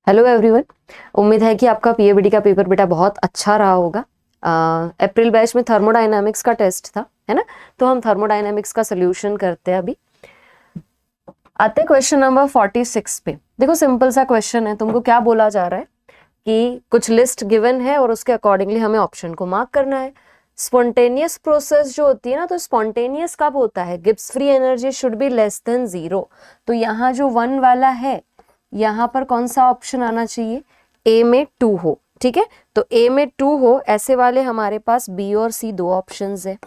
Hello everyone. उम्मीद है कि आपका पीएबीडी का पेपर बेटा बहुत अच्छा रहा होगा। अप्रैल बैच में थर्मोडायनामिक्स का टेस्ट था, है ना। तो हम थर्मोडायनामिक्स का सोल्यूशन करते हैं। अभी आते क्वेश्चन नंबर 46 पे। देखो सिंपल सा क्वेश्चन है। तुमको क्या बोला जा रहा है कि कुछ लिस्ट गिवन है और उसके अकॉर्डिंगली हमें ऑप्शन को मार्क करना है। स्पॉन्टेनियस प्रोसेस जो होती है ना, तो स्पॉन्टेनियस कब होता है? Gibbs free energy should be less than 0। तो यहाँ जो 1 वाला है, यहाँ पर कौन सा ऑप्शन आना चाहिए? ए में 2 हो, ठीक है। तो ए में 2 हो, ऐसे वाले हमारे पास बी और सी दो ऑप्शंस है।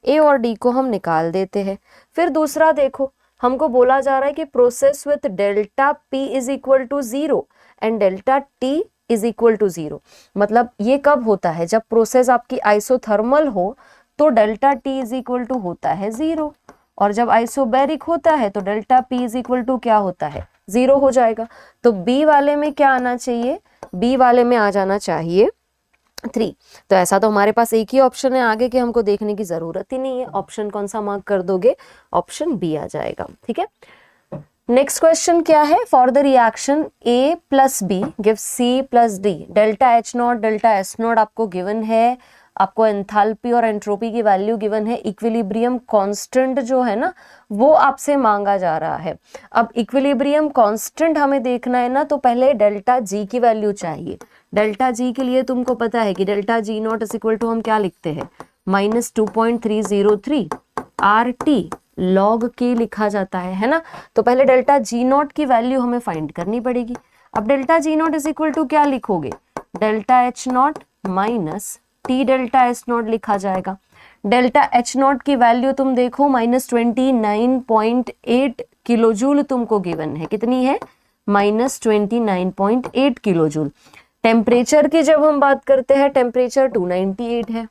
ए और डी को हम निकाल देते हैं। फिर दूसरा देखो, हमको बोला जा रहा है कि process with delta P is equal to 0 and delta T is equal to 0। मतलब ये कब होता है? जब प्रोसेस आपकी आइसोथर्मल हो तो delta T is equal to होता है 0, और जब आइसोबैरिक होता है तो delta P is equal to क्या होता है? 0 हो जाएगा। तो बी वाले में क्या आना चाहिए? बी वाले में आ जाना चाहिए 3। तो ऐसा तो हमारे पास एक ही ऑप्शन है, आगे के हमको देखने की जरूरत ही नहीं है। ऑप्शन कौन सा मार्क कर दोगे? ऑप्शन बी आ जाएगा, ठीक है। नेक्स्ट क्वेश्चन क्या है? For the reaction A plus B give C plus D, delta H nought delta S nought आपको गिवन है। आपको एंथैल्पी और एंट्रोपी की वैल्यू गिवन है। इक्विलिब्रियम कांस्टेंट जो है ना, वो आपसे मांगा जा रहा है। अब इक्विलिब्रियम कांस्टेंट हमें देखना है ना, तो पहले डेल्टा जी की वैल्यू चाहिए। डेल्टा जी के लिए तुमको पता है कि delta G nought is equal to हम क्या लिखते हैं? -2.303 आर टी लॉग के लिखा जाता है ना। तो पहले डेल्टा जी नॉट की वैल्यू हमें फाइंड करनी पड़ेगी। अब delta G nought is equal to क्या लिखोगे? Delta H nought minus T delta S nought लिखा जाएगा। डेल्टा एच नॉट की वैल्यू तुम देखो -29.8 किलोजूल तुमको गिवन है। कितनी है? -29.8 किलोजूल। टेम्परेचर की जब हम बात करते हैं, टेम्परेचर 298 है,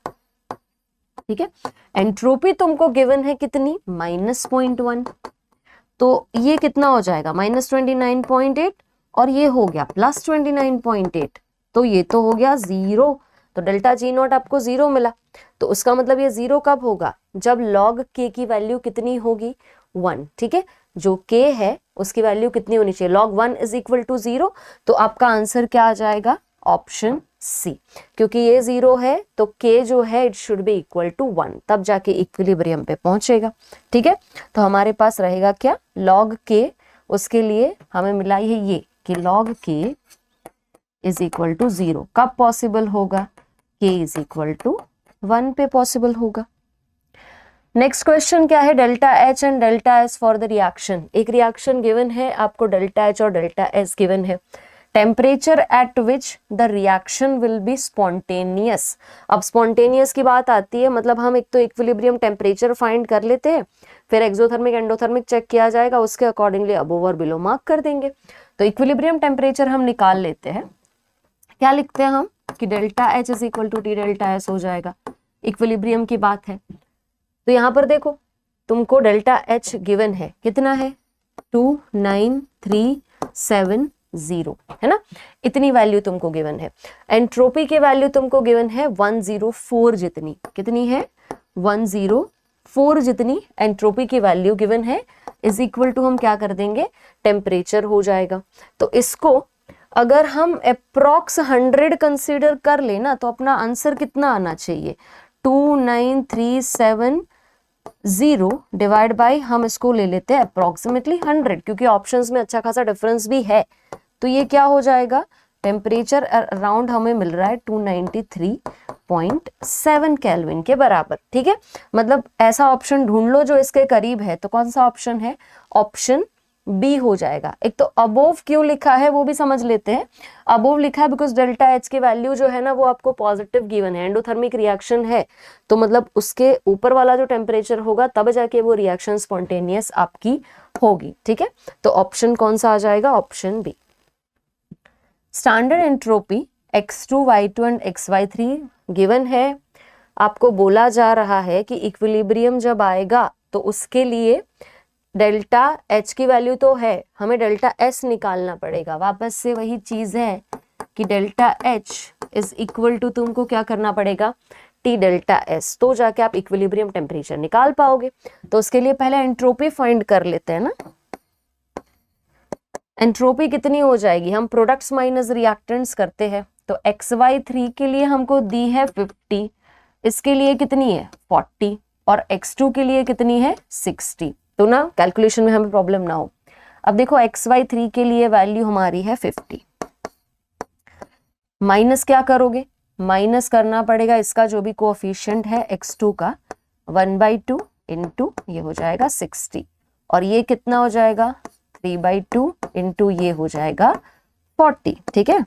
ठीक है। एंट्रोपी तुमको गिवन है कितनी? -0.1। तो ये कितना हो जाएगा? -29.8 और ये हो गया +29.8। तो ये तो हो गया 0। तो डेल्टा जी नॉट आपको 0 मिला। तो उसका मतलब ये 0 कब होगा? जब लॉग के की वैल्यू कितनी होगी? 1, ठीक है। जो के है उसकी वैल्यू कितनी होनी चाहिए? log 1 is equal to 0। तो आपका आंसर क्या आ जाएगा? Option C. क्योंकि ये 0 है तो के जो है it should be equal to 1, तब जाके इक्विलिब्रियम पे पहुंचेगा, ठीक है। तो हमारे पास रहेगा क्या? log के। उसके लिए हमें मिला है ये कि log के इज इक्वल टू 0 कब पॉसिबल होगा? k इज इक्वल टू 1 पे पॉसिबल होगा। नेक्स्ट क्वेश्चन क्या है? Delta H and delta S for the reaction. एक रिएक्शन गिवन है आपको, डेल्टा एच और डेल्टा एस गिवन है। Temperature at which the reaction will be spontaneous. अब स्पॉन्टेनियस की बात आती है, मतलब हम एक तो इक्विलिब्रियम टेम्परेचर फाइंड कर लेते हैं, फिर एक्सोथर्मिक एंडोथर्मिक चेक किया जाएगा, उसके अकॉर्डिंगली अबोव और बिलो मार्क कर देंगे। तो इक्विलिब्रियम टेम्परेचर हम निकाल लेते हैं। क्या लिखते हैं हम? कि delta H is equal to T delta S हो जाएगा। इक्विलिब्रियम की बात है तो यहाँ पर देखो तुमको डेल्टा एच गिवन है, कितना है? 29370, है ना। इतनी वैल्यू तुमको गिवन है। एंट्रोपी की वैल्यू तुमको गिवन है 104 जितनी। कितनी है? 104 जितनी एंट्रोपी की वैल्यू गिवन है, इज इक्वल टू हम क्या कर देंगे? टेम्परेचर हो जाएगा। तो इसको अगर हम अप्रॉक्स 100 कंसीडर कर लेना तो अपना आंसर कितना आना चाहिए? 29370 डिवाइड बाई, हम इसको ले लेते हैं अप्रोक्सीमेटली 100, क्योंकि ऑप्शंस में अच्छा खासा डिफरेंस भी है। तो ये क्या हो जाएगा? टेम्परेचर अराउंड हमें मिल रहा है 293.7 केल्विन के बराबर, ठीक है। मतलब ऐसा ऑप्शन ढूंढ लो जो इसके करीब है। तो कौन सा ऑप्शन है? ऑप्शन बी हो जाएगा। एक तो अबोव क्यों लिखा है वो भी समझ लेते हैं। अबोव लिखा है बिकॉज डेल्टा एच की वैल्यू जो है ना वो आपको पॉजिटिव गिवन है। एंडोथर्मिक रिएक्शन है तो मतलब उसके ऊपर वाला जो टेम्परेचर होगा तब जाके वो रिएक्शन स्पॉन्टेनियस आपकी होगी, ठीक है। तो ऑप्शन कौन सा आ जाएगा? Option B. Standard entropy x2 y2 and xy3 given है। आपको बोला जा रहा है कि इक्विलिब्रियम जब आएगा तो उसके लिए डेल्टा एच की वैल्यू तो है, हमें डेल्टा एस निकालना पड़ेगा। वापस से वही चीज है कि delta H is equal to तुमको क्या करना पड़ेगा? टी डेल्टा एस, तो जाके आप इक्विलिब्रियम टेम्परेचर निकाल पाओगे। तो उसके लिए पहले एंट्रोपी फाइंड कर लेते हैं ना। एंट्रोपी कितनी हो जाएगी, हम प्रोडक्ट्स माइनस रिएक्टेंट्स करते हैं, तो XY3 के लिए हमको दी है 50, इसके लिए कितनी है 40, और X2 के लिए कितनी है 60, तो ना कैलकुलेशन में हमें प्रॉब्लम ना हो। अब देखो XY3 के लिए वैल्यू हमारी है 50, माइनस क्या करोगे, माइनस करना पड़ेगा इसका जो भी कोएफिशिएंट है X2 का, 1/2 इंटू ये हो जाएगा 60, और ये कितना हो जाएगा 3/2 इंटू ये हो जाएगा 40, ठीक है।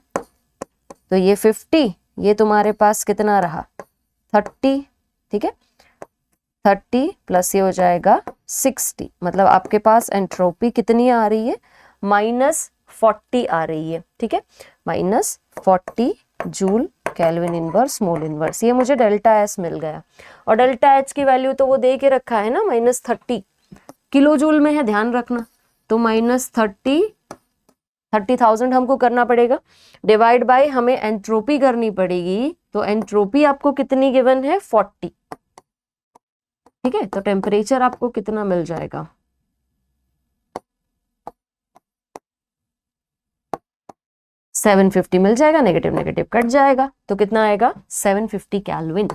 तो ये 50, ये तुम्हारे पास कितना रहा 30, ठीक है, 30 प्लस ये हो जाएगा 60, मतलब आपके पास एंट्रोपी कितनी आ रही है -40 आ रही है, ठीक है, -40 joule kelvin inverse mole inverse. ये मुझे डेल्टा एस मिल गया, और डेल्टा एच की वैल्यू तो वो दे के रखा है ना, -30 किलो जूल में है, ध्यान रखना। तो -30,000 हमको करना पड़ेगा, डिवाइड बाय हमें एंट्रोपी करनी पड़ेगी, तो एंट्रोपी आपको कितनी गिवन है 40, ठीक है। तो टेम्परेचर आपको कितना मिल जाएगा 750 मिल जाएगा, नेगेटिव नेगेटिव कट जाएगा, तो कितना आएगा 750 केल्विन।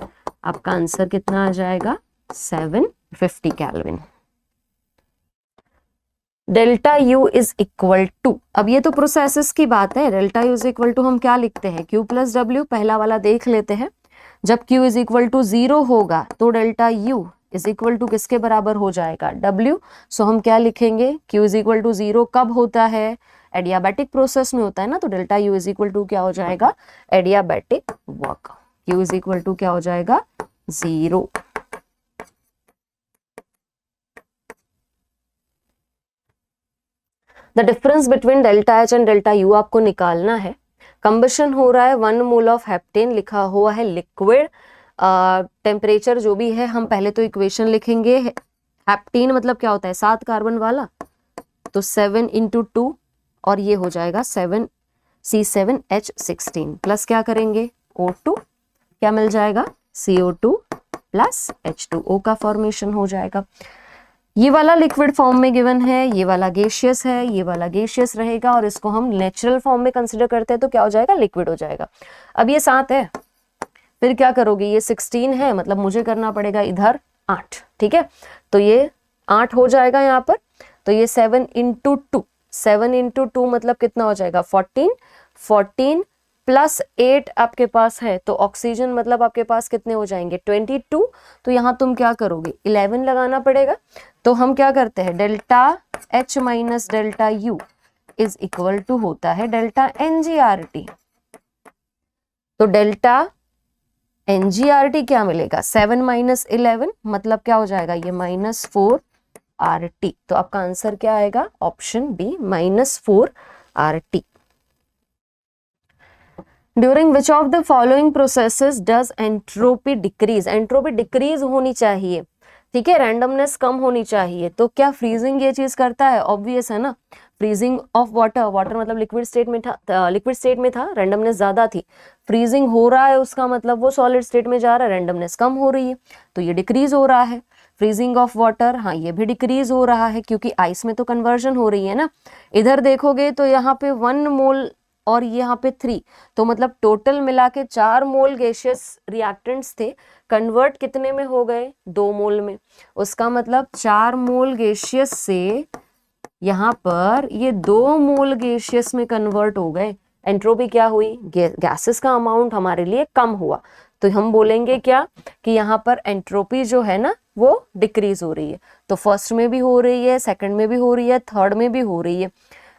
आपका आंसर कितना आ जाएगा 750 kelvin. Delta U is equal to, अब ये तो प्रोसेसेस की बात है, delta U is equal to हम क्या लिखते हैं Q प्लस W, पहला वाला देख लेते हैं। जब Q इज इक्वल टू 0 होगा तो delta U is equal to किसके बराबर हो जाएगा W। सो हम क्या लिखेंगे, Q इज इक्वल टू 0 कब होता है, एडियाबैटिक प्रोसेस में होता है ना, तो delta U is equal to क्या हो जाएगा adiabatic work, Q is equal to क्या हो जाएगा 0। The difference between delta H and delta U आपको निकालना है। कंबशन हो रहा है 1 मोल ऑफ हेप्टेन, लिखा हुआ है लिक्विड, टेम्परेचर जो भी है हम पहले तो इक्वेशन लिखेंगे। हेप्टेन मतलब क्या होता है 7 कार्बन वाला, तो 7 × 2 और ये हो जाएगा 7C7H16 प्लस क्या करेंगे O2, क्या मिल जाएगा CO2 प्लस H2O का फॉर्मेशन हो जाएगा। ये वाला लिक्विड फॉर्म में गिवन है, ये वाला गैसियस है, ये वाला गैसियस रहेगा, और इसको हम नेचुरल फॉर्म में कंसिडर करते हैं तो क्या हो जाएगा लिक्विड हो जाएगा। अब ये 7 है, फिर क्या करोगे, ये 16 है, मतलब मुझे करना पड़ेगा इधर 8, ठीक है, तो ये 8 हो जाएगा यहाँ पर। तो ये 7 × 2, 7 × 2 मतलब कितना हो जाएगा 14, 14 प्लस 8 आपके पास है, तो ऑक्सीजन मतलब आपके पास कितने हो जाएंगे 22। तो यहाँ तुम क्या करोगे 11 लगाना पड़ेगा। तो हम क्या करते हैं delta H minus delta U is equal to होता है डेल्टा NgRT। तो डेल्टा NgRT क्या मिलेगा 7 - 11 मतलब क्या हो जाएगा ये -4 RT। तो आपका आंसर क्या आएगा option B -4 RT। During which of the following processes does entropy decrease, entropy decrease होनी चाहिए, ठीक है, रैंडमनेस कम होनी चाहिए। तो क्या फ्रीजिंग ये चीज करता है, ऑब्वियस है ना, फ्रीजिंग ऑफ वाटर, वाटर मतलब लिक्विड स्टेट में था, लिक्विड स्टेट में था, रैंडमनेस ज्यादा थी, फ्रीजिंग हो रहा है उसका मतलब वो सॉलिड स्टेट में जा रहा है, रैंडमनेस कम हो रही है, तो ये डिक्रीज हो रहा है। फ्रीजिंग ऑफ वाटर, हाँ ये भी डिक्रीज हो रहा है क्योंकि आइस में तो कन्वर्जन हो रही है ना। इधर देखोगे तो यहाँ पे 1 मोल और यहाँ पे 3, तो मतलब टोटल मिला के 4 मोल गैसियस रिएक्टेंट्स थे, कन्वर्ट कितने में हो गए 2 मोल में। उसका मतलब 4 मोल गैसियस से यहाँ पर ये 2 मोल गैसियस में कन्वर्ट हो गए। एंट्रोपी क्या हुई, गैसेस का अमाउंट हमारे लिए कम हुआ, तो हम बोलेंगे क्या कि यहाँ पर एंट्रोपी जो है ना वो डिक्रीज हो रही है। तो फर्स्ट में भी हो रही है, सेकंड में भी हो रही है, थर्ड में भी हो रही है।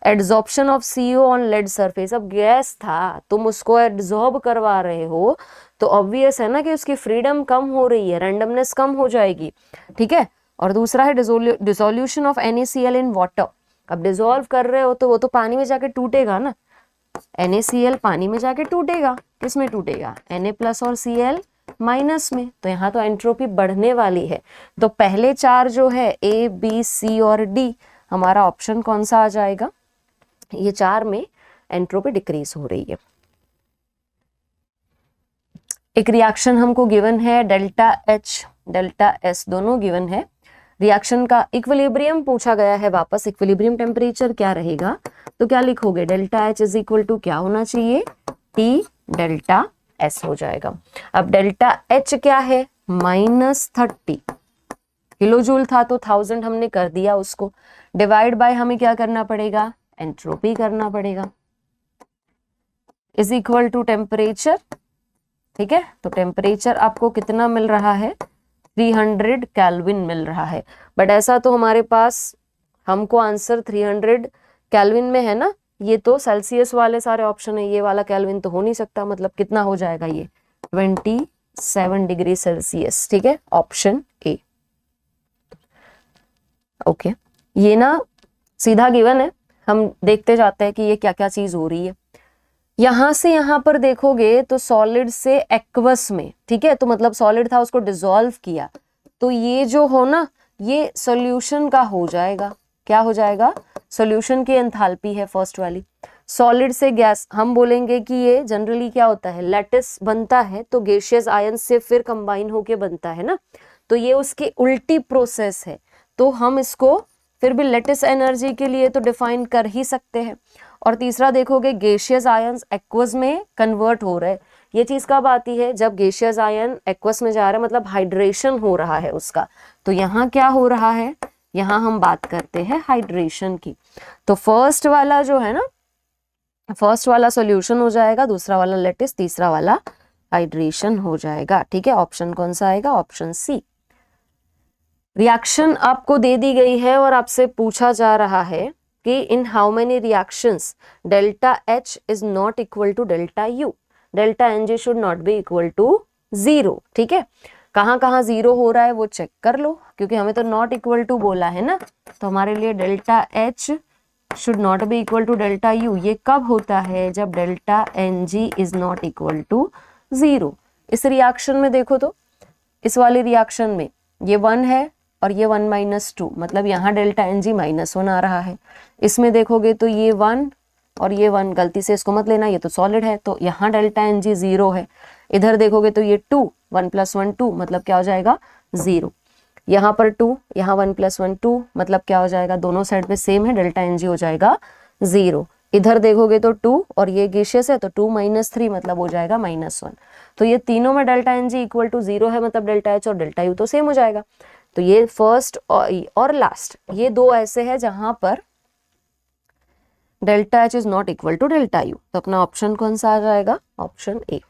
Adsorption of CO on lead surface, अब गैस था तुम उसको एड्सॉर्ब करवा रहे हो तो ऑब्वियस है ना कि उसकी फ्रीडम कम हो रही है, रैंडमनेस कम हो जाएगी, ठीक है। और दूसरा है dissolution of NaCl in water, अब डिसॉल्व कर रहे हो तो वो तो पानी में जाके टूटेगा ना, NaCl पानी में जाके टूटेगा, किस में टूटेगा Na+ और Cl- में, तो यहाँ तो एंट्रोपी बढ़ने वाली है। तो पहले 4 जो है A, B, C और D, हमारा ऑप्शन कौन सा आ जाएगा, ये 4 में एंट्रोपी डिक्रीज हो रही है। एक रिएक्शन हमको गिवन है डेल्टा H डेल्टा S दोनों गिवन है। रिएक्शन का इक्विलिब्रियम पूछा गया है वापस, इक्विलिब्रियम टेम्परेचर क्या रहेगा, तो क्या लिखोगे, delta H is equal to क्या होना चाहिए, टी डेल्टा एस हो जाएगा। अब डेल्टा एच क्या है, -30 किलो जूल था तो 1000 हमने कर दिया उसको, डिवाइड बाय हमें क्या करना पड़ेगा, एंट्रोपी करना पड़ेगा, इज इक्वल टू टेम्परेचर। ठीक है, तो टेम्परेचर आपको कितना मिल रहा है, 300 केल्विन मिल रहा है। बट ऐसा तो हमारे पास हमको आंसर 300 केल्विन में है ना, ये तो सेल्सियस वाले सारे ऑप्शन है, ये वाला केल्विन तो हो नहीं सकता, मतलब कितना हो जाएगा ये 27 डिग्री सेल्सियस। ठीक है, ऑप्शन ए। ओके, ये ना सीधा गिवन है, हम देखते जाते हैं कि ये क्या क्या चीज हो रही है। यहां से यहां पर देखोगे तो सॉलिड से एक्वस में, ठीक है, तो मतलब सॉलिड था उसको डिसॉल्व किया, तो ये जो हो ना ये सॉल्यूशन का हो जाएगा, क्या हो जाएगा, सॉल्यूशन की एंथैल्पी है फर्स्ट वाली। सॉलिड से गैस, हम बोलेंगे कि ये जनरली क्या होता है, लैटिस बनता है तो गैसियस आयन से फिर कंबाइन होके बनता है ना, तो ये उसकी उल्टी प्रोसेस है, तो हम इसको फिर भी लेटिस एनर्जी के लिए तो डिफाइन कर ही सकते हैं। और तीसरा देखोगे गैसियस आयंस एक्वस में कन्वर्ट हो रहे हैं, ये चीज कब आती है, जब गैसियस आयन एक्वस में जा रहा है, मतलब हाइड्रेशन हो रहा है उसका, तो यहाँ क्या हो रहा है, यहाँ हम बात करते हैं हाइड्रेशन की। तो फर्स्ट वाला जो है ना, फर्स्ट वाला सॉल्यूशन हो जाएगा, दूसरा वाला लेटिस, तीसरा वाला हाइड्रेशन हो जाएगा। ठीक है, ऑप्शन कौन सा आएगा, ऑप्शन सी। रिएक्शन आपको दे दी गई है और आपसे पूछा जा रहा है कि in how many reactions delta H is not equal to delta U, delta N G should not be equal to 0। ठीक है, कहाँ कहाँ 0 हो रहा है वो चेक कर लो, क्योंकि हमें तो नॉट इक्वल टू बोला है ना, तो हमारे लिए delta H should not be equal to delta U, ये कब होता है, जब delta N G is not equal to 0। इस रिएक्शन में देखो तो, इस वाली रिएक्शन में ये 1 है और ये 1 - 2, मतलब यहाँ डेल्टा एन जी -1 आ रहा है। इसमें देखोगे तो ये 1 और ये 1, गलती से इसको मत लेना, ये तो सॉलिड है, तो यहाँ डेल्टा एन जी 0 है। इधर देखोगे तो ये 2, 1 + 1 2, मतलब क्या हो जाएगा 0। यहाँ पर 2, यहाँ 1 + 1 2, मतलब क्या हो जाएगा, दोनों साइड पे सेम है, डेल्टा एन जी हो जाएगा 0। इधर देखोगे तो 2 और ये गैसियस है तो 2 - 3, मतलब हो जाएगा -1। तो ये तीनों में delta N G equal to 0 है, मतलब डेल्टा एच और डेल्टा यू तो सेम हो जाएगा। तो ये फर्स्ट और लास्ट, ये दो ऐसे हैं जहां पर delta H is not equal to delta U, तो अपना ऑप्शन कौन सा आ जाएगा, option A.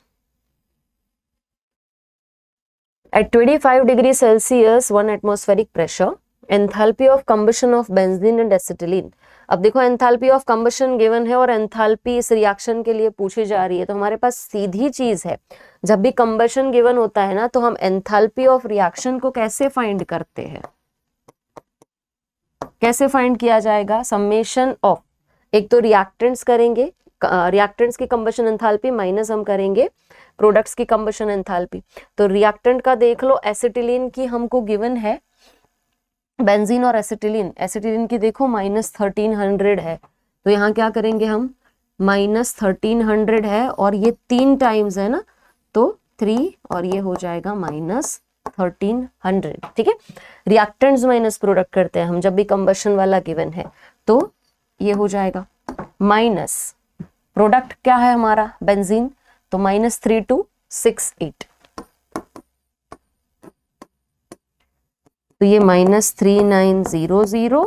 At 25 degree Celsius 1 atmospheric pressure, enthalpy of combustion of benzene and acetylene. अब देखो एंथैल्पी ऑफ कंबशन गिवन है और एंथैल्पी इस रिएक्शन के लिए पूछी जा रही है, तो हमारे पास सीधी चीज है, जब भी कंबशन गिवन होता है ना, तो हम एंथैल्पी ऑफ रिएक्शन को कैसे फाइंड करते हैं, कैसे फाइंड किया जाएगा, समेशन ऑफ, एक तो रिएक्टेंट्स करेंगे, रिएक्टेंट्स की कंबशन एंथैल्पी माइनस हम करेंगे प्रोडक्ट्स की कंबशन एंथैल्पी। तो रिएक्टेंट का देख लो, एसिटिलीन की हमको गिवन है, बेंजीन और एसिटिलीन, एसिटिलीन की देखो -1300 है, तो यहाँ क्या करेंगे हम, -1300 है और ये 3 टाइम्स है ना, तो 3 और ये हो जाएगा -1300। ठीक है, रिएक्टेंट्स माइनस प्रोडक्ट करते हैं हम जब भी कंबशन वाला गिवन है, तो ये हो जाएगा माइनस प्रोडक्ट क्या है हमारा बेंजीन, तो -3268, तो ये -3900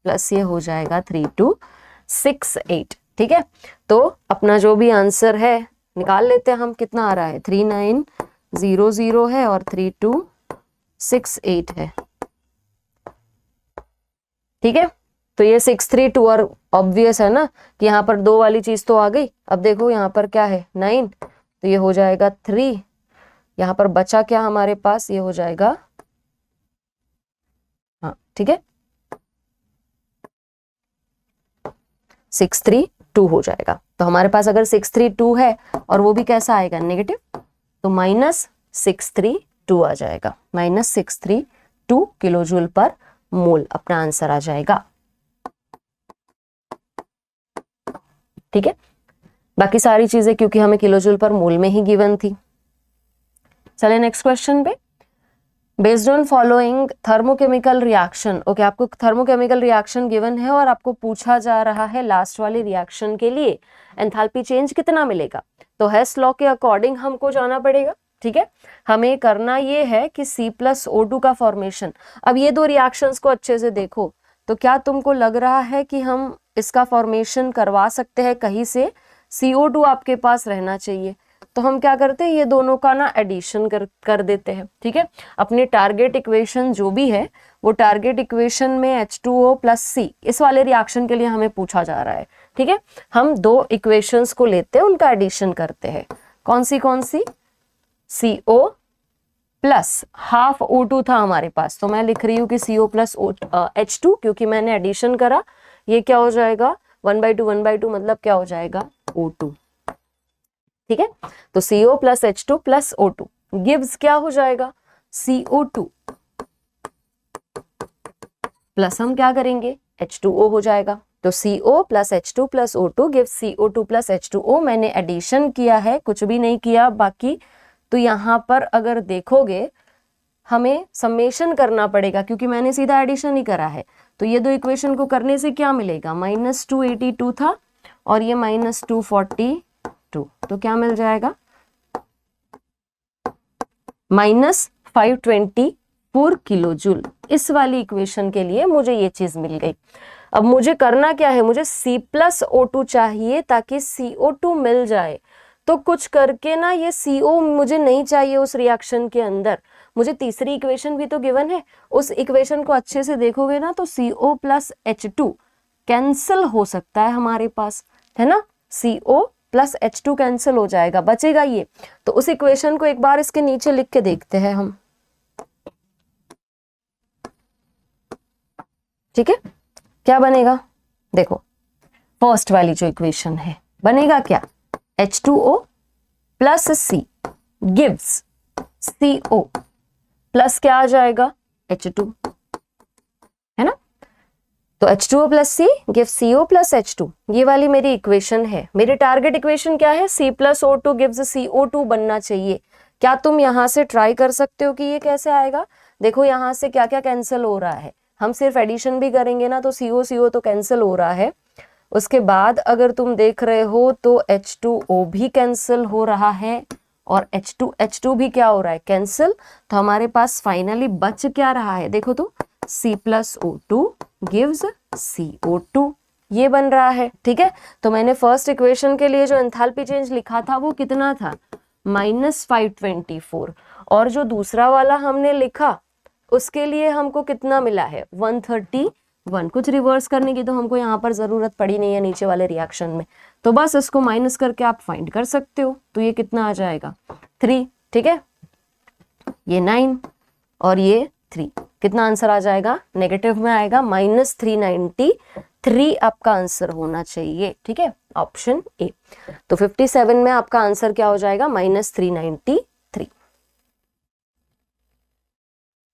प्लस ये हो जाएगा 3268। ठीक है, तो अपना जो भी आंसर है निकाल लेते हैं हम, कितना आ रहा है, 3900 है और 3268 है। ठीक है, तो ये 632 और ऑब्वियस है ना कि यहाँ पर 2 वाली चीज तो आ गई। अब देखो यहाँ पर क्या है 9, तो ये हो जाएगा 3, यहाँ पर बचा क्या हमारे पास, ये हो जाएगा, हाँ ठीक है 632 हो जाएगा। तो हमारे पास अगर 632 है और वो भी कैसा आएगा नेगेटिव, तो -632 आ जाएगा, -632 किलो जूल पर मोल अपना आंसर आ जाएगा। ठीक है, बाकी सारी चीजें क्योंकि हमें किलो जूल पर मोल में ही गिवन थी। चले नेक्स्ट क्वेश्चन पे। Based on following thermochemical reaction, okay, आपको थर्मोकेमिकल रिएक्शन गिवन है और आपको पूछा जा रहा है लास्ट वाली रिएक्शन के लिए एंथैल्पी चेंज कितना मिलेगा। तो हेस लॉ के अकॉर्डिंग हमको जाना पड़ेगा, ठीक है। हमें करना ये है कि C+O2 का फॉर्मेशन। अब ये दो रिएक्शंस को अच्छे से देखो, तो क्या तुमको लग रहा है कि हम इसका फॉर्मेशन करवा सकते हैं कहीं से? CO2 आपके पास रहना चाहिए, तो हम क्या करते हैं, ये दोनों का ना एडिशन कर देते हैं, ठीक है। अपनी टारगेट इक्वेशन जो भी है वो टारगेट इक्वेशन में H2O + C इस वाले रिएक्शन के लिए हमें पूछा जा रहा है, ठीक है। हम दो इक्वेशंस को लेते हैं, उनका एडिशन करते हैं। कौन सी CO प्लस हाफ O2 था हमारे पास, तो मैं लिख रही हूँ कि CO + H2, क्योंकि मैंने एडिशन करा। ये क्या हो जाएगा, 1/2 मतलब क्या हो जाएगा, O2, ठीक है। तो CO + H2 + O2 गिव्स क्या हो जाएगा, CO2 प्लस हम क्या करेंगे, H2O हो जाएगा। तो CO + H2 + O2 gives CO2 + H2O। मैंने एडिशन किया है, कुछ भी नहीं किया बाकी। तो यहाँ पर अगर देखोगे हमें समेशन करना पड़ेगा, क्योंकि मैंने सीधा एडिशन ही करा है। तो ये दो इक्वेशन को करने से क्या मिलेगा, -282 था और ये -242, तो क्या मिल जाएगा, -524 किलो जूल। इस वाली इक्वेशन के लिए मुझे ये चीज मिल गई। अब मुझे करना क्या है, मुझे C+O2 चाहिए ताकि CO2 मिल जाए। तो कुछ करके ना ये CO मुझे नहीं चाहिए उस रिएक्शन के अंदर। मुझे तीसरी इक्वेशन भी तो गिवन है, उस इक्वेशन को अच्छे से देखोगे ना तो CO + H2 कैंसिल हो सकता है हमारे पास, है ना। CO + H2 कैंसिल हो जाएगा, बचेगा ये। तो उस इक्वेशन को एक बार इसके नीचे लिख के देखते हैं हम, ठीक है। क्या बनेगा, देखो फर्स्ट वाली जो इक्वेशन है बनेगा क्या, H2O + C gives CO plus क्या आ जाएगा, H2, है ना। तो H2O + C gives CO + H2, ये वाली मेरी इक्वेशन है। मेरी टारगेट इक्वेशन क्या है, C+O2 गिव्स CO2 बनना चाहिए। क्या तुम यहां से ट्राई कर सकते हो कि ये कैसे आएगा। देखो यहां से क्या क्या कैंसिल हो रहा है, हम सिर्फ एडिशन भी करेंगे ना तो CO तो कैंसिल हो रहा है। उसके बाद अगर तुम देख रहे हो तो H2O भी कैंसिल हो रहा है और H2 भी क्या हो रहा है, कैंसिल। तो हमारे पास फाइनली बच क्या रहा है, देखो तो C+O2 गिव्स CO2, ये बन रहा है, ठीक है। तो मैंने फर्स्ट इक्वेशन के लिए जो एंथैल्पी चेंज लिखा था वो कितना था, -524, और जो दूसरा वाला हमने लिखा उसके लिए हमको कितना मिला है, 131। कुछ रिवर्स करने की तो हमको यहाँ पर जरूरत पड़ी नहीं है नीचे वाले रिएक्शन में, तो बस इसको माइनस करके आप फाइंड कर सकते हो। तो ये कितना आ जाएगा, 3, ठीक है। ये 9 और ये 3, कितना आंसर आ जाएगा, नेगेटिव में आएगा, -393 आपका आंसर होना चाहिए, ठीक है, ऑप्शन ए। तो 57 में आपका आंसर क्या हो जाएगा, -393।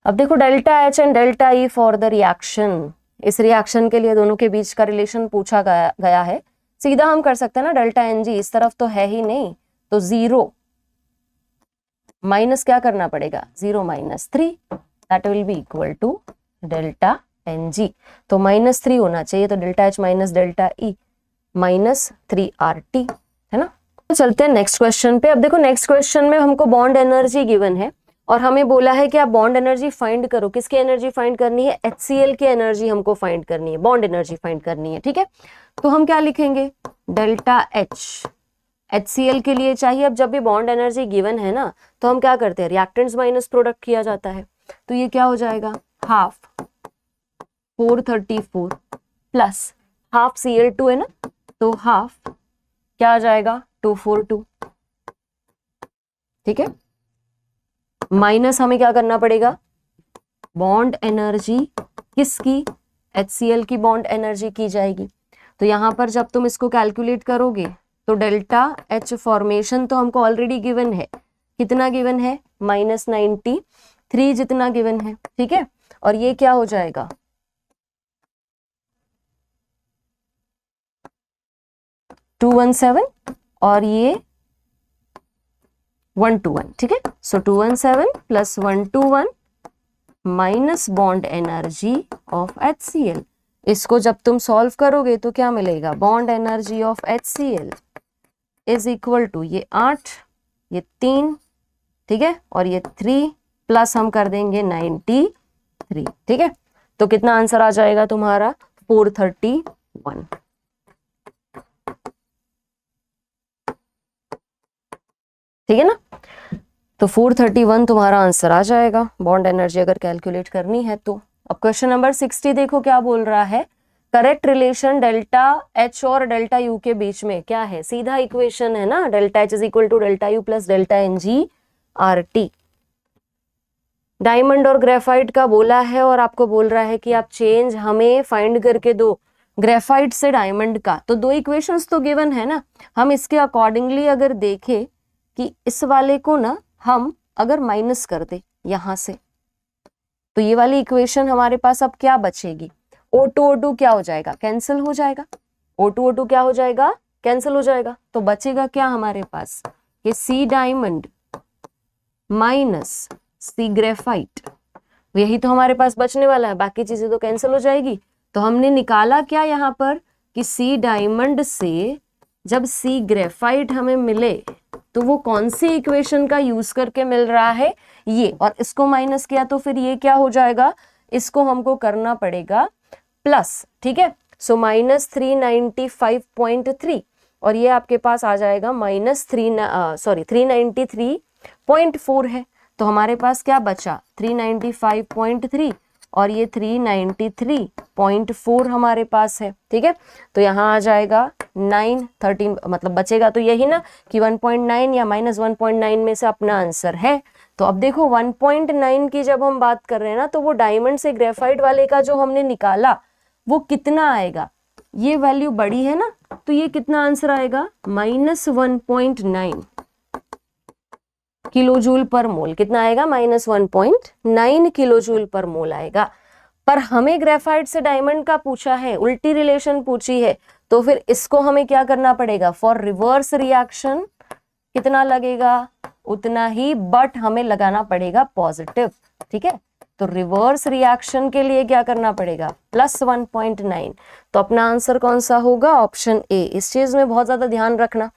अब देखो ΔH and ΔE for the reaction. इस रिएक्शन के लिए दोनों के बीच का रिलेशन पूछा गया है। सीधा हम कर सकते हैं ना, ΔNG इस तरफ तो है ही नहीं, तो 0 माइनस क्या करना पड़ेगा, 0 - 3, that will be equal to ΔNG। तो -3 होना चाहिए, तो ΔH - ΔE -3RT, है ना। तो चलते हैं नेक्स्ट क्वेश्चन पे। अब देखो नेक्स्ट क्वेश्चन में हमको बॉन्ड एनर्जी गिवन है और हमें बोला है कि आप बॉन्ड एनर्जी फाइंड करो। किसकी एनर्जी फाइंड करनी है, HCl की एनर्जी हमको फाइंड करनी है, बॉन्ड एनर्जी फाइंड करनी है, ठीक है। तो हम क्या लिखेंगे, ΔH HCl के लिए चाहिए। अब जब भी बॉन्ड एनर्जी गिवन है ना तो हम क्या करते हैं, रिएक्टेंट्स माइनस प्रोडक्ट किया जाता है। तो ये क्या हो जाएगा, हाफ 434 प्लस हाफ Cl2 है ना, तो हाफ क्या आ जाएगा, 242, ठीक है। माइनस हमें क्या करना पड़ेगा, बॉन्ड एनर्जी किसकी, HCl की बॉन्ड एनर्जी की जाएगी। तो यहां पर जब तुम इसको कैलकुलेट करोगे तो ΔH फॉर्मेशन तो हमको ऑलरेडी गिवन है, कितना गिवन है, -93 जितना गिवन है, ठीक है। और ये क्या हो जाएगा, 217 और ये 121, ठीक है। So 217 + 121 minus bond energy of HCl। इसको जब तुम सॉल्व करोगे तो क्या मिलेगा, bond energy of HCl is equal to ये 8, ये 3, ठीक है, और ये 3 प्लस हम कर देंगे 93, ठीक है। तो कितना आंसर आ जाएगा तुम्हारा, 431, ठीक है ना। तो 431 तुम्हारा आंसर आ जाएगा बॉन्ड एनर्जी अगर कैलकुलेट करनी है तो। अब क्वेश्चन नंबर 60 देखो क्या बोल रहा है, करेक्ट रिलेशन डेल्टा H और डेल्टा U के बीच में क्या है, सीधा इक्वेशन है ना, delta H is equal to delta U plus delta NgRT। Diamond और ग्रेफाइट का बोला है और आपको बोल रहा है कि आप चेंज हमें फाइंड करके दो ग्रेफाइट से डायमंड का। तो दो इक्वेशंस तो गिवन है ना, हम इसके अकॉर्डिंगली अगर देखें कि इस वाले को ना हम अगर माइनस कर दे यहां से, तो ये वाली इक्वेशन हमारे पास अब क्या बचेगी, O2 O2 क्या हो जाएगा, कैंसिल हो जाएगा, O2 O2 क्या हो जाएगा, कैंसिल हो जाएगा। तो बचेगा क्या हमारे पास, ये C diamond minus C graphite, यही तो हमारे पास बचने वाला है, बाकी चीजें तो कैंसिल हो जाएगी। तो हमने निकाला क्या यहाँ पर कि C डायमंड से जब C ग्रेफाइट हमें मिले तो वो कौन सी इक्वेशन का यूज करके मिल रहा है, ये, और इसको माइनस किया तो फिर ये क्या हो जाएगा, इसको हमको करना पड़ेगा प्लस, ठीक है। सो माइनस 395.3 और ये आपके पास आ जाएगा माइनस 393.4 है। तो हमारे पास क्या बचा, 395.3 और ये 393.4 हमारे पास है, ठीक है। तो यहाँ आ जाएगा 913, मतलब बचेगा तो यही ना कि 1.9 या माइनस 1.9 में से अपना आंसर है। तो अब देखो 1.9 की जब हम बात कर रहे हैं ना, तो वो डायमंड से ग्रेफाइट वाले का जो हमने निकाला वो कितना आएगा, ये वैल्यू बड़ी है ना, तो ये कितना आंसर आएगा, माइनस 1.9 किलोजूल पर मोल। कितना आएगा, माइनस 1.9 किलोजूल पर मोल आएगा। पर हमें ग्रेफाइट से डायमंड का पूछा है, उल्टी रिलेशन पूछी है, तो फिर इसको हमें क्या करना पड़ेगा, फॉर रिवर्स रिएक्शन कितना लगेगा उतना ही, बट हमें लगाना पड़ेगा पॉजिटिव, ठीक है। तो रिवर्स रिएक्शन के लिए क्या करना पड़ेगा, प्लस 1.9। तो अपना आंसर कौन सा होगा, ऑप्शन ए। इस चीज में बहुत ज्यादा ध्यान रखना।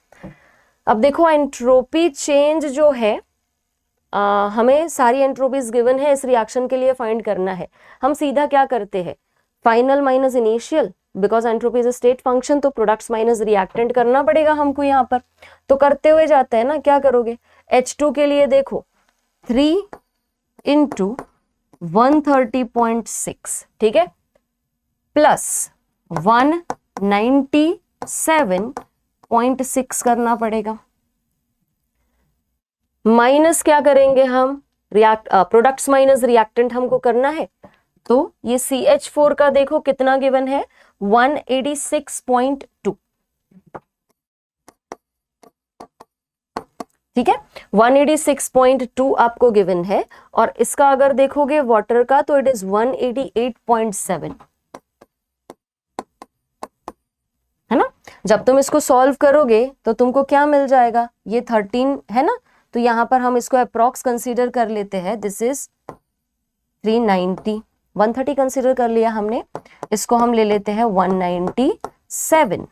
अब देखो एंट्रोपी चेंज जो है, हमें सारी एंट्रोपीज गिवन है, इस रिएक्शन के लिए फाइंड करना है। हम सीधा क्या करते हैं, final minus initial, because entropy is a state function, तो प्रोडक्ट्स माइनस रिएक्टेंट करना पड़ेगा हमको यहाँ पर। तो करते हुए जाते हैं ना, क्या करोगे, H2 के लिए देखो 3 इंटू 130.6, ठीक है, प्लस 197.6 करना पड़ेगा, माइनस क्या करेंगे हम, प्रोडक्ट्स माइनस रिएक्टेंट हमको करना है। तो ये CH4 का देखो कितना गिवन है, 186.2, ठीक है, 186.2 आपको गिवन है। और इसका अगर देखोगे वाटर का तो इट इज 188.7, है ना। जब तुम इसको सॉल्व करोगे तो तुमको क्या मिल जाएगा, ये 13 है ना, तो यहां पर हम इसको अप्रॉक्स कंसीडर कर लेते हैं, दिस इज 390, 130 कंसीडर कर लिया हमने, इसको हम ले लेते हैं 197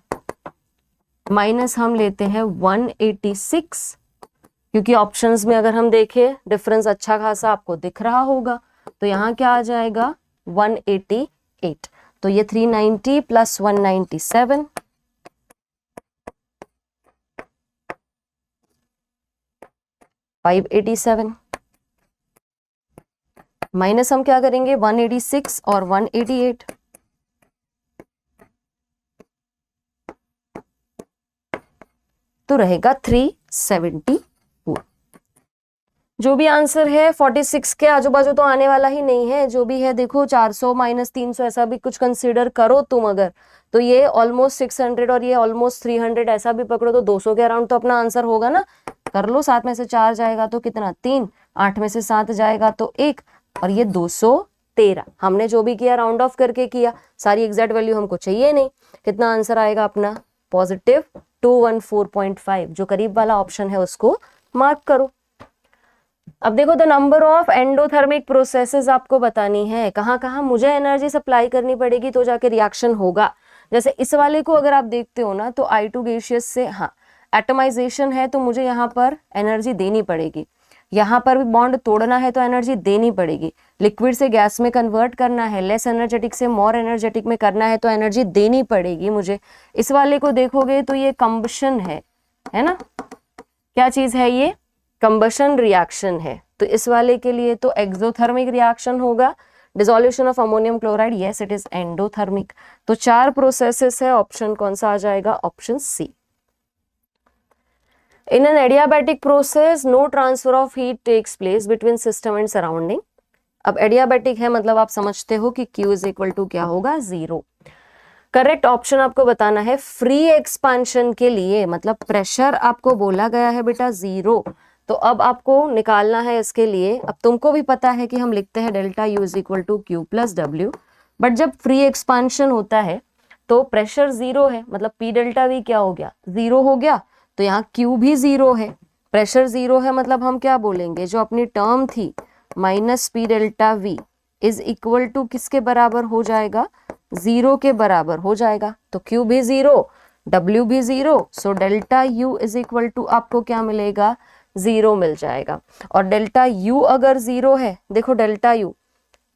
माइनस हम लेते हैं 186, क्योंकि ऑप्शंस में अगर हम देखें डिफरेंस अच्छा खासा आपको दिख रहा होगा। तो यहाँ क्या आ जाएगा 188, तो ये 390 प्लस 197 587 माइनस हम क्या करेंगे 186 और 188, तो रहेगा 374। जो भी आंसर है 46 के आजू बाजू तो आने वाला ही नहीं है, जो भी है देखो 400 माइनस 300 ऐसा भी कुछ कंसीडर करो तुम अगर, तो ये ऑलमोस्ट 600 और ये ऑलमोस्ट 300 ऐसा भी पकड़ो तो 200 के अराउंड तो अपना आंसर होगा ना। कर लो, 7 में से 4 जाएगा तो कितना 3, 8 में से 7 जाएगा तो 1, और ये 213। हमने जो भी किया राउंड ऑफ करके किया, सारी एग्जैक्ट वैल्यू हमको चाहिए नहीं। कितना आंसर आएगा अपना,+214.5, जो करीब वाला ऑप्शन है उसको मार्क करो। अब देखो the number of endothermic processes आपको बतानी है, कहाँ कहाँ मुझे एनर्जी सप्लाई करनी पड़ेगी तो जाके रिएक्शन होगा। जैसे इस वाले को अगर आप देखते हो ना, तो I2 गैसियस से हाँ एटमाइजेशन है तो मुझे यहाँ पर एनर्जी देनी पड़ेगी, यहाँ पर भी बॉन्ड तोड़ना है तो एनर्जी देनी पड़ेगी, लिक्विड से गैस में कन्वर्ट करना है, लेस एनर्जेटिक से मोर एनर्जेटिक में करना है तो एनर्जी देनी पड़ेगी मुझे। इस वाले को देखोगे तो ये कंबशन है ना, क्या चीज है ये, कंबशन रिएक्शन है, तो इस वाले के लिए तो एक्सोथर्मिक रिएक्शन होगा, dissolution of ammonium chloride, yes it is endothermic. तो 4 प्रोसेसेस है, ऑप्शन कौन सा आ जाएगा, option C. In an adiabatic process, no transfer of heat takes place between system and surrounding. अब adiabatic है मतलब आप समझते हो कि Q is equal to क्या होगा, 0। करेक्ट ऑप्शन आपको बताना है फ्री एक्सपांशन के लिए, मतलब प्रेशर आपको बोला गया है बेटा 0, तो अब आपको निकालना है इसके लिए। अब तुमको भी पता है कि हम लिखते हैं delta U is equal to Q plus W, but जब फ्री एक्सपांशन होता है तो प्रेशर 0 है, मतलब P डेल्टा V क्या हो गया, 0 हो गया, तो यहाँ Q भी 0 है, प्रेशर 0 है, मतलब हम क्या बोलेंगे, जो अपनी टर्म थी minus P delta V is equal to किसके बराबर हो जाएगा, 0 के बराबर हो जाएगा। तो Q भी 0, W भी 0, so delta U is equal to आपको क्या मिलेगा, 0 मिल जाएगा। और डेल्टा U अगर 0 है, देखो डेल्टा U,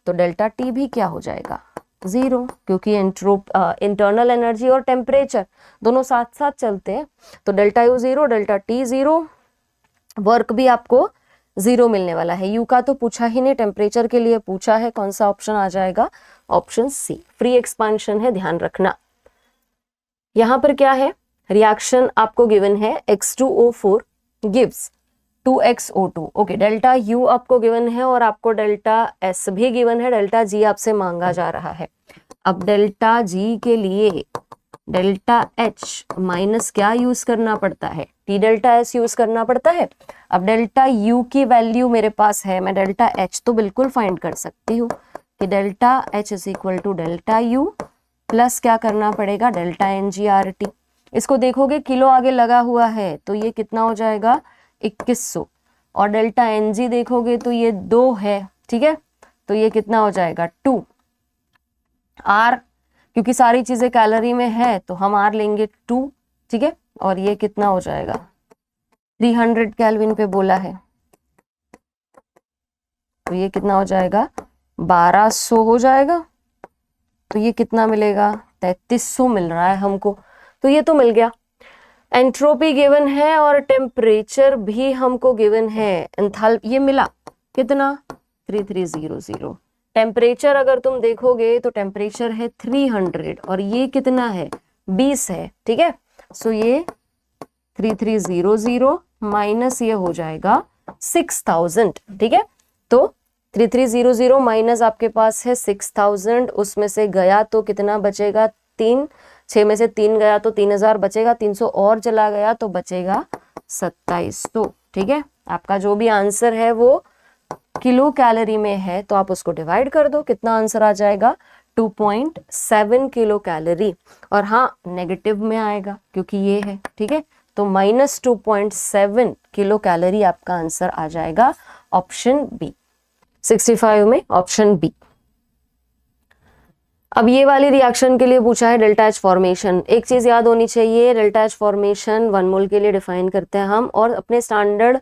तो डेल्टा T भी क्या हो जाएगा, 0, क्योंकि इंटरनल एनर्जी और टेम्परेचर दोनों साथ साथ चलते हैं, तो delta U 0, delta T 0, work भी आपको 0 मिलने वाला है। U का तो पूछा ही नहीं, टेम्परेचर के लिए पूछा है, कौन सा ऑप्शन आ जाएगा, ऑप्शन सी, फ्री एक्सपांशन है, ध्यान रखना। यहाँ पर क्या है, रिएक्शन आपको गिवन है X2O4 gives 2XO2, okay, delta U आपको गिवन है और आपको डेल्टा S भी गिवन है, डेल्टा G आपसे मांगा जा रहा है। अब डेल्टा G के लिए डेल्टा H माइनस क्या यूज करना पड़ता है, T डेल्टा S यूज करना पड़ता है। अब डेल्टा U की वैल्यू मेरे पास है, मैं डेल्टा H तो बिल्कुल फाइंड कर सकती हूँ कि delta H is equal to delta U plus क्या करना पड़ेगा, डेल्टा NGRT। इसको देखोगे किलो आगे लगा हुआ है तो ये कितना हो जाएगा, 2100, और डेल्टा Ng देखोगे तो ये 2 है, ठीक है, तो ये कितना हो जाएगा, 2। R क्योंकि सारी चीजें कैलोरी में है तो हम R लेंगे 2, ठीक है, और ये कितना हो जाएगा, 300 केल्विन पे बोला है, तो ये कितना हो जाएगा, 1200 हो जाएगा, तो ये कितना मिलेगा, 3300 मिल रहा है हमको, तो ये तो मिल गया। एंट्रोपी गिवन है और टेम्परेचर भी हमको गिवन है, एंथैल्पी ये मिला कितना, 3300। टेम्परेचर अगर तुम देखोगे तो टेम्परेचर है 300 और ये कितना है, 20 है, ठीक है, सो ये 3300 माइनस ये हो जाएगा 6000, ठीक है, तो 3300 माइनस आपके पास है 6000, उसमें से गया तो कितना बचेगा, 3, 6 में से 3 गया तो 3000 बचेगा, 300 और चला गया तो बचेगा 2700, ठीक है। आपका जो भी आंसर है वो किलो कैलोरी में है तो आप उसको डिवाइड कर दो, कितना आंसर आ जाएगा, 2.7 किलो कैलोरी, और हाँ नेगेटिव में आएगा क्योंकि ये है, ठीक है, तो माइनस 2.7 किलो कैलोरी आपका आंसर आ जाएगा, ऑप्शन बी, 65 में ऑप्शन बी। अब ये वाली रिएक्शन के लिए पूछा है डेल्टा H फॉर्मेशन। एक चीज याद होनी चाहिए, डेल्टा H फॉर्मेशन 1 मोल के लिए डिफाइन करते हैं हम, और अपने स्टैंडर्ड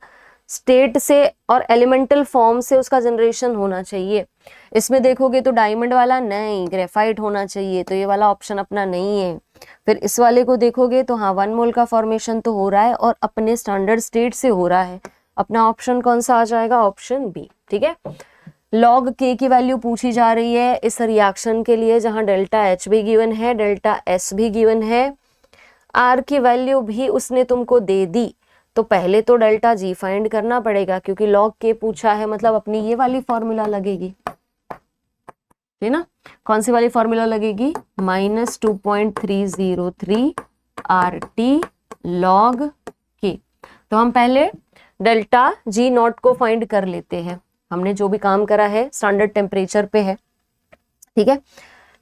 स्टेट से और एलिमेंटल फॉर्म से उसका जनरेशन होना चाहिए। इसमें देखोगे तो डायमंड वाला नहीं, ग्रेफाइट होना चाहिए, तो ये वाला ऑप्शन अपना नहीं है। फिर इस वाले को देखोगे तो हाँ 1 मोल का फॉर्मेशन तो हो रहा है और अपने स्टैंडर्ड स्टेट से हो रहा है, अपना ऑप्शन कौन सा आ जाएगा, ऑप्शन बी, ठीक है। लॉग के की वैल्यू पूछी जा रही है इस रिएक्शन के लिए, जहां डेल्टा H भी गिवन है, डेल्टा S भी गिवन है, R की वैल्यू भी उसने तुमको दे दी, तो पहले तो डेल्टा G फाइंड करना पड़ेगा क्योंकि लॉग के पूछा है, मतलब अपनी ये वाली फॉर्मूला लगेगी, है ना, कौन सी वाली फॉर्मूला लगेगी, -2.303 RT लॉग के। तो हम पहले डेल्टा G नॉट को फाइंड कर लेते हैं, हमने जो भी काम करा है स्टैंडर्ड टेम्परेचर पे है, ठीक है,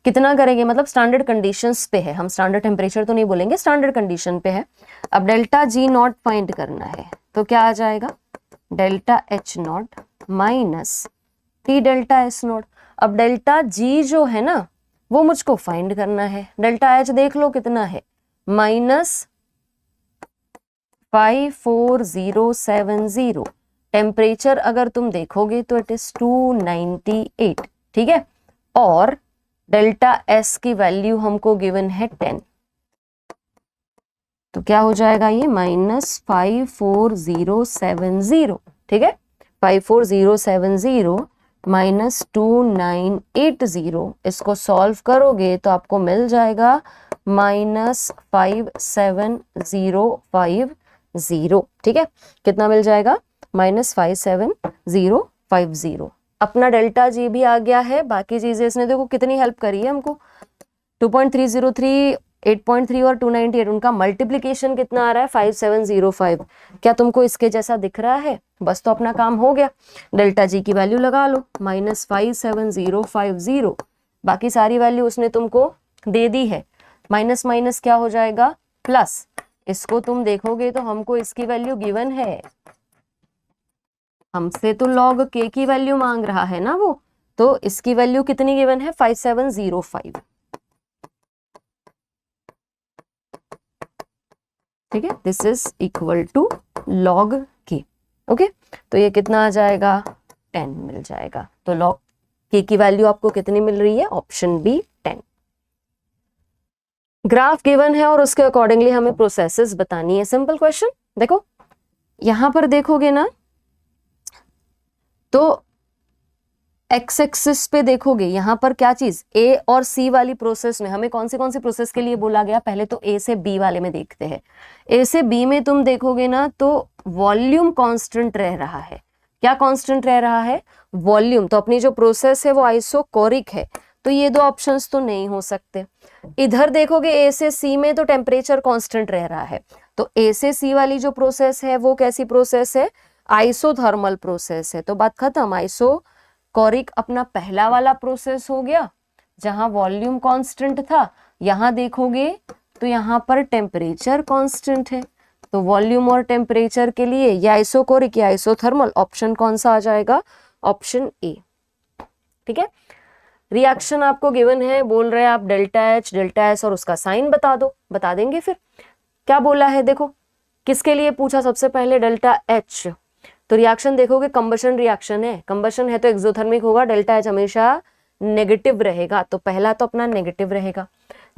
कितना करेंगे, मतलब स्टैंडर्ड कंडीशंस पे है, हम स्टैंडर्ड टेम्परेचर तो नहीं बोलेंगे, स्टैंडर्ड कंडीशन पे है। अब डेल्टा G नॉट फाइंड करना है तो क्या आ जाएगा, delta H nought minus T delta S not. अब डेल्टा जी जो है ना वो मुझको फाइंड करना है। डेल्टा एच देख लो कितना है, माइनस 54070। टेम्परेचर अगर तुम देखोगे तो इट इज 298, ठीक है। और डेल्टा एस की वैल्यू हमको गिवन है 10, तो क्या हो जाएगा ये माइनस 54070, ठीक है। 54070 माइनस 2980, इसको सॉल्व करोगे तो आपको मिल जाएगा माइनस 57050, ठीक है। कितना मिल जाएगा, माइनस 57050। अपना डेल्टा जी भी आ गया है। बाकी चीजें इसने देखो कितनी हेल्प करी है हमको, 2.303, 8.3 और 298, उनका मल्टीप्लीकेशन कितना आ रहा है 5705। क्या तुमको इसके जैसा दिख रहा है? बस तो अपना काम हो गया। डेल्टा जी की वैल्यू लगा लो, माइनस 57050। बाकी सारी वैल्यू उसने तुमको दे दी है। माइनस माइनस क्या हो जाएगा, प्लस। इसको तुम देखोगे तो हमको इसकी वैल्यू गिवन है, हमसे तो log k की वैल्यू मांग रहा है ना वो, तो इसकी वैल्यू कितनी गिवन है 5705, ठीक है। This is equal to log k, okay. तो ये कितना आ जाएगा, 10 मिल जाएगा। तो log k की वैल्यू आपको कितनी मिल रही है, ऑप्शन बी 10। ग्राफ गिवन है और उसके अकॉर्डिंगली हमें प्रोसेसेस बतानी है। Simple question. देखो यहां पर देखोगे ना तो एक्स एक्सिस पे देखोगे यहाँ पर क्या चीज, ए और सी वाली प्रोसेस में हमें कौन सी प्रोसेस के लिए बोला गया, पहले तो ए से बी वाले में देखते हैं। ए से बी में तुम देखोगे ना तो वॉल्यूम कांस्टेंट रह रहा है। क्या कांस्टेंट रह रहा है, वॉल्यूम। तो अपनी जो प्रोसेस है वो आइसोकोरिक है, तो ये दो ऑप्शंस तो नहीं हो सकते। इधर देखोगे ए से सी में तो टेम्परेचर कांस्टेंट रह रहा है, तो ए से सी वाली जो प्रोसेस है वो कैसी प्रोसेस है, आइसोथर्मल प्रोसेस है। तो बात खत्म। आइसोकोरिक अपना पहला वाला प्रोसेस हो गया जहां वॉल्यूम कांस्टेंट था। यहां देखोगे तो यहां पर टेम्परेचर कांस्टेंट है, तो वॉल्यूम और टेम्परेचर के लिए या आइसोकोरिक या आइसोथर्मल, ऑप्शन कौन सा आ जाएगा, ऑप्शन ए, ठीक है। रिएक्शन आपको गिवन है, बोल रहे हैं आप डेल्टा एच डेल्टा एस और उसका साइन बता दो, बता देंगे। फिर क्या बोला है, देखो किसके लिए पूछा सबसे पहले, डेल्टा एच। तो रिएक्शन देखोगे कंबशन रिएक्शन है, कंबशन है तो एक्सोथर्मिक होगा, डेल्टा एच हमेशा नेगेटिव रहेगा, तो पहला तो अपना नेगेटिव रहेगा।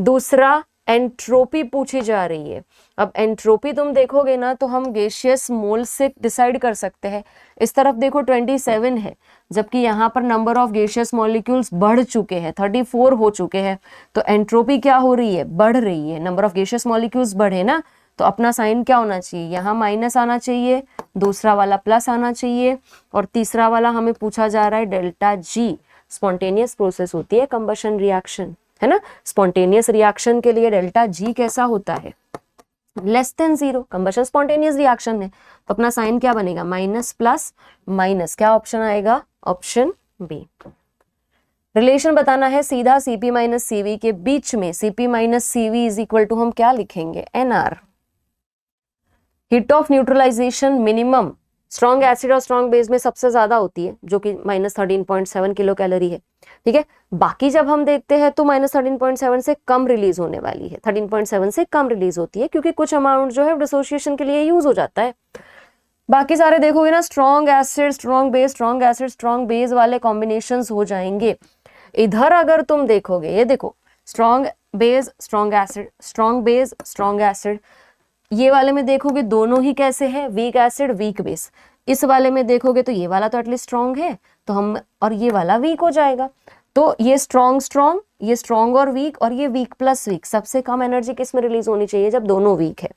दूसरा एंट्रोपी पूछी जा रही है। अब एंट्रोपी तुम देखोगे ना तो हम गैसियस मोल से डिसाइड कर सकते हैं। इस तरफ देखो 27 है, जबकि यहाँ पर नंबर ऑफ गैसियस मॉलिक्यूल्स बढ़ चुके हैं, 34 हो चुके हैं। तो एंट्रोपी क्या हो रही है, बढ़ रही है। नंबर ऑफ गैसियस मॉलिक्यूल्स बढ़े ना, तो अपना साइन क्या होना चाहिए, यहाँ माइनस आना चाहिए, दूसरा वाला प्लस आना चाहिए, और तीसरा वाला हमें पूछा जा रहा है डेल्टा जी। स्पॉन्टेनियस प्रोसेस होती है कंबशन रिएक्शन, है ना। स्पॉन्टेनियस रिएक्शन के लिए डेल्टा जी कैसा होता है, less than 0। Combustion spontaneous reaction है, तो अपना साइन क्या बनेगा, माइनस प्लस माइनस। क्या ऑप्शन आएगा, ऑप्शन बी। रिलेशन बताना है सीधा Cp माइनस Cv के बीच में। Cp minus Cv is equal to हम क्या लिखेंगे, NR। Heat of neutralization minimum strong acid और स्ट्रॉन्ग बेस में सबसे ज्यादा होती है, जो कि -13.7 किलो कैलोरी है, ठीक है। बाकी जब हम देखते हैं तो -13.7 से कम रिलीज होने वाली है, 13.7 से कम रिलीज होती है, क्योंकि कुछ अमाउंट जो है डिसोसिएशन के लिए यूज हो जाता है। बाकी सारे देखोगे ना strong acid strong base, strong acid strong base वाले कॉम्बिनेशंस हो जाएंगे। इधर अगर तुम देखोगे, ये देखो strong base strong acid, strong base strong acid, ये वाले में देखोगे दोनों ही कैसे है, वीक एसिड वीक बेस। इस वाले में देखोगे तो ये वाला तो एटलीस्ट स्ट्रॉन्ग है, तो हम, और ये वाला वीक हो जाएगा। तो ये स्ट्रॉन्ग स्ट्रॉन्ग, ये स्ट्रॉन्ग और ये वीक प्लस वीक। सबसे कम एनर्जी किस में रिलीज होनी चाहिए, जब दोनों वीक है।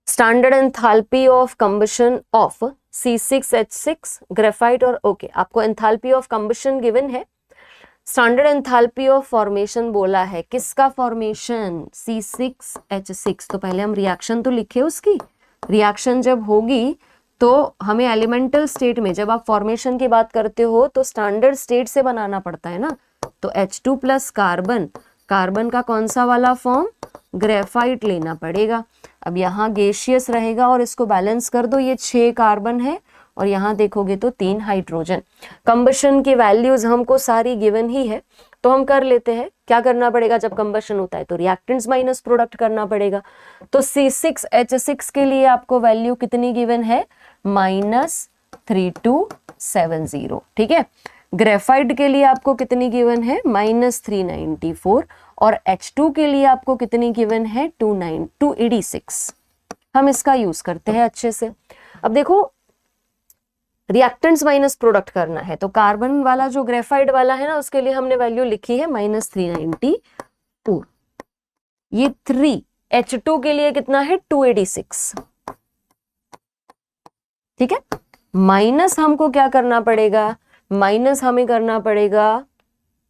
Standard enthalpy of combustion of C6H6 graphite और ओके, आपको एंथैल्पी ऑफ कंबशन गिवन है। स्टैंडर्ड एंथैल्पी ऑफ फॉर्मेशन बोला है, किसका फॉर्मेशन, C6H6। तो पहले हम रिएक्शन तो लिखे उसकी। रिएक्शन जब होगी तो हमें एलिमेंटल स्टेट में, जब आप फॉर्मेशन की बात करते हो तो स्टैंडर्ड स्टेट से बनाना पड़ता है ना। तो H2 प्लस कार्बन, कार्बन का कौन सा वाला फॉर्म, ग्रेफाइट लेना पड़ेगा। अब यहाँ गैसियस रहेगा और इसको बैलेंस कर दो, ये 6 कार्बन है और यहाँ देखोगे तो 3 हाइड्रोजन। कंबशन की वैल्यूज हमको सारी गिवन ही है, तो हम कर लेते हैं। क्या करना पड़ेगा जब कंबशन होता है, तो रिएक्टेंट्स माइनस प्रोडक्ट करना पड़ेगा। तो C6H6 के लिए आपको वैल्यू कितनी गिवन है, -3270, ठीक है। ग्रेफाइट के लिए आपको कितनी गिवन है, -394, और H2 के लिए आपको कितनी गिवन है, 286। हम इसका यूज करते हैं अच्छे से। अब देखो रिएक्टेंट्स माइनस प्रोडक्ट करना है, तो कार्बन वाला जो ग्रेफाइट वाला है ना, उसके लिए हमने वैल्यू लिखी है -394। ये 3 H2 के लिए कितना है, 286, ठीक है। माइनस हमको क्या करना पड़ेगा, माइनस हमें करना पड़ेगा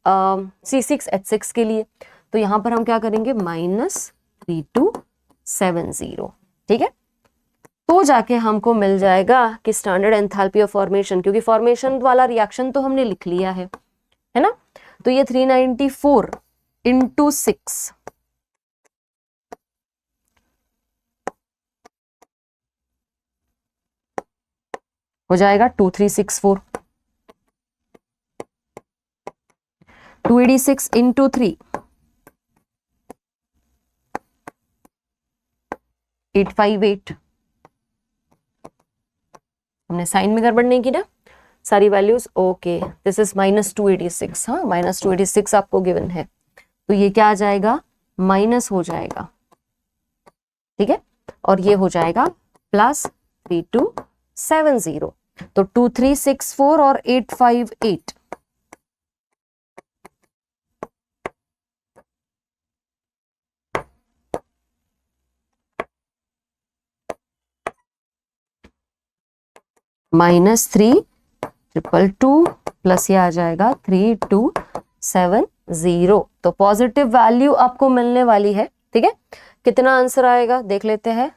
C6H6 के लिए, तो यहां पर हम क्या करेंगे, -3270, ठीक है। तो जाके हमको मिल जाएगा कि स्टैंडर्ड एंथैल्पी ऑफ फॉर्मेशन, क्योंकि फॉर्मेशन वाला रिएक्शन तो हमने लिख लिया है ना। तो ये 394 × 6 हो जाएगा 2364। 286 × 3 858। हमने साइन में गड़बड़ नहीं की ना, सारी वैल्यूज ओके। दिस इज -286, हाँ -286 आपको गिवन है, तो ये क्या आ जाएगा, माइनस हो जाएगा, ठीक है, और ये हो जाएगा +3270। तो 2364 और 858, -3222 प्लस ये आ जाएगा 3270। तो पॉजिटिव वैल्यू आपको मिलने वाली है, ठीक है। कितना आंसर आएगा देख लेते हैं।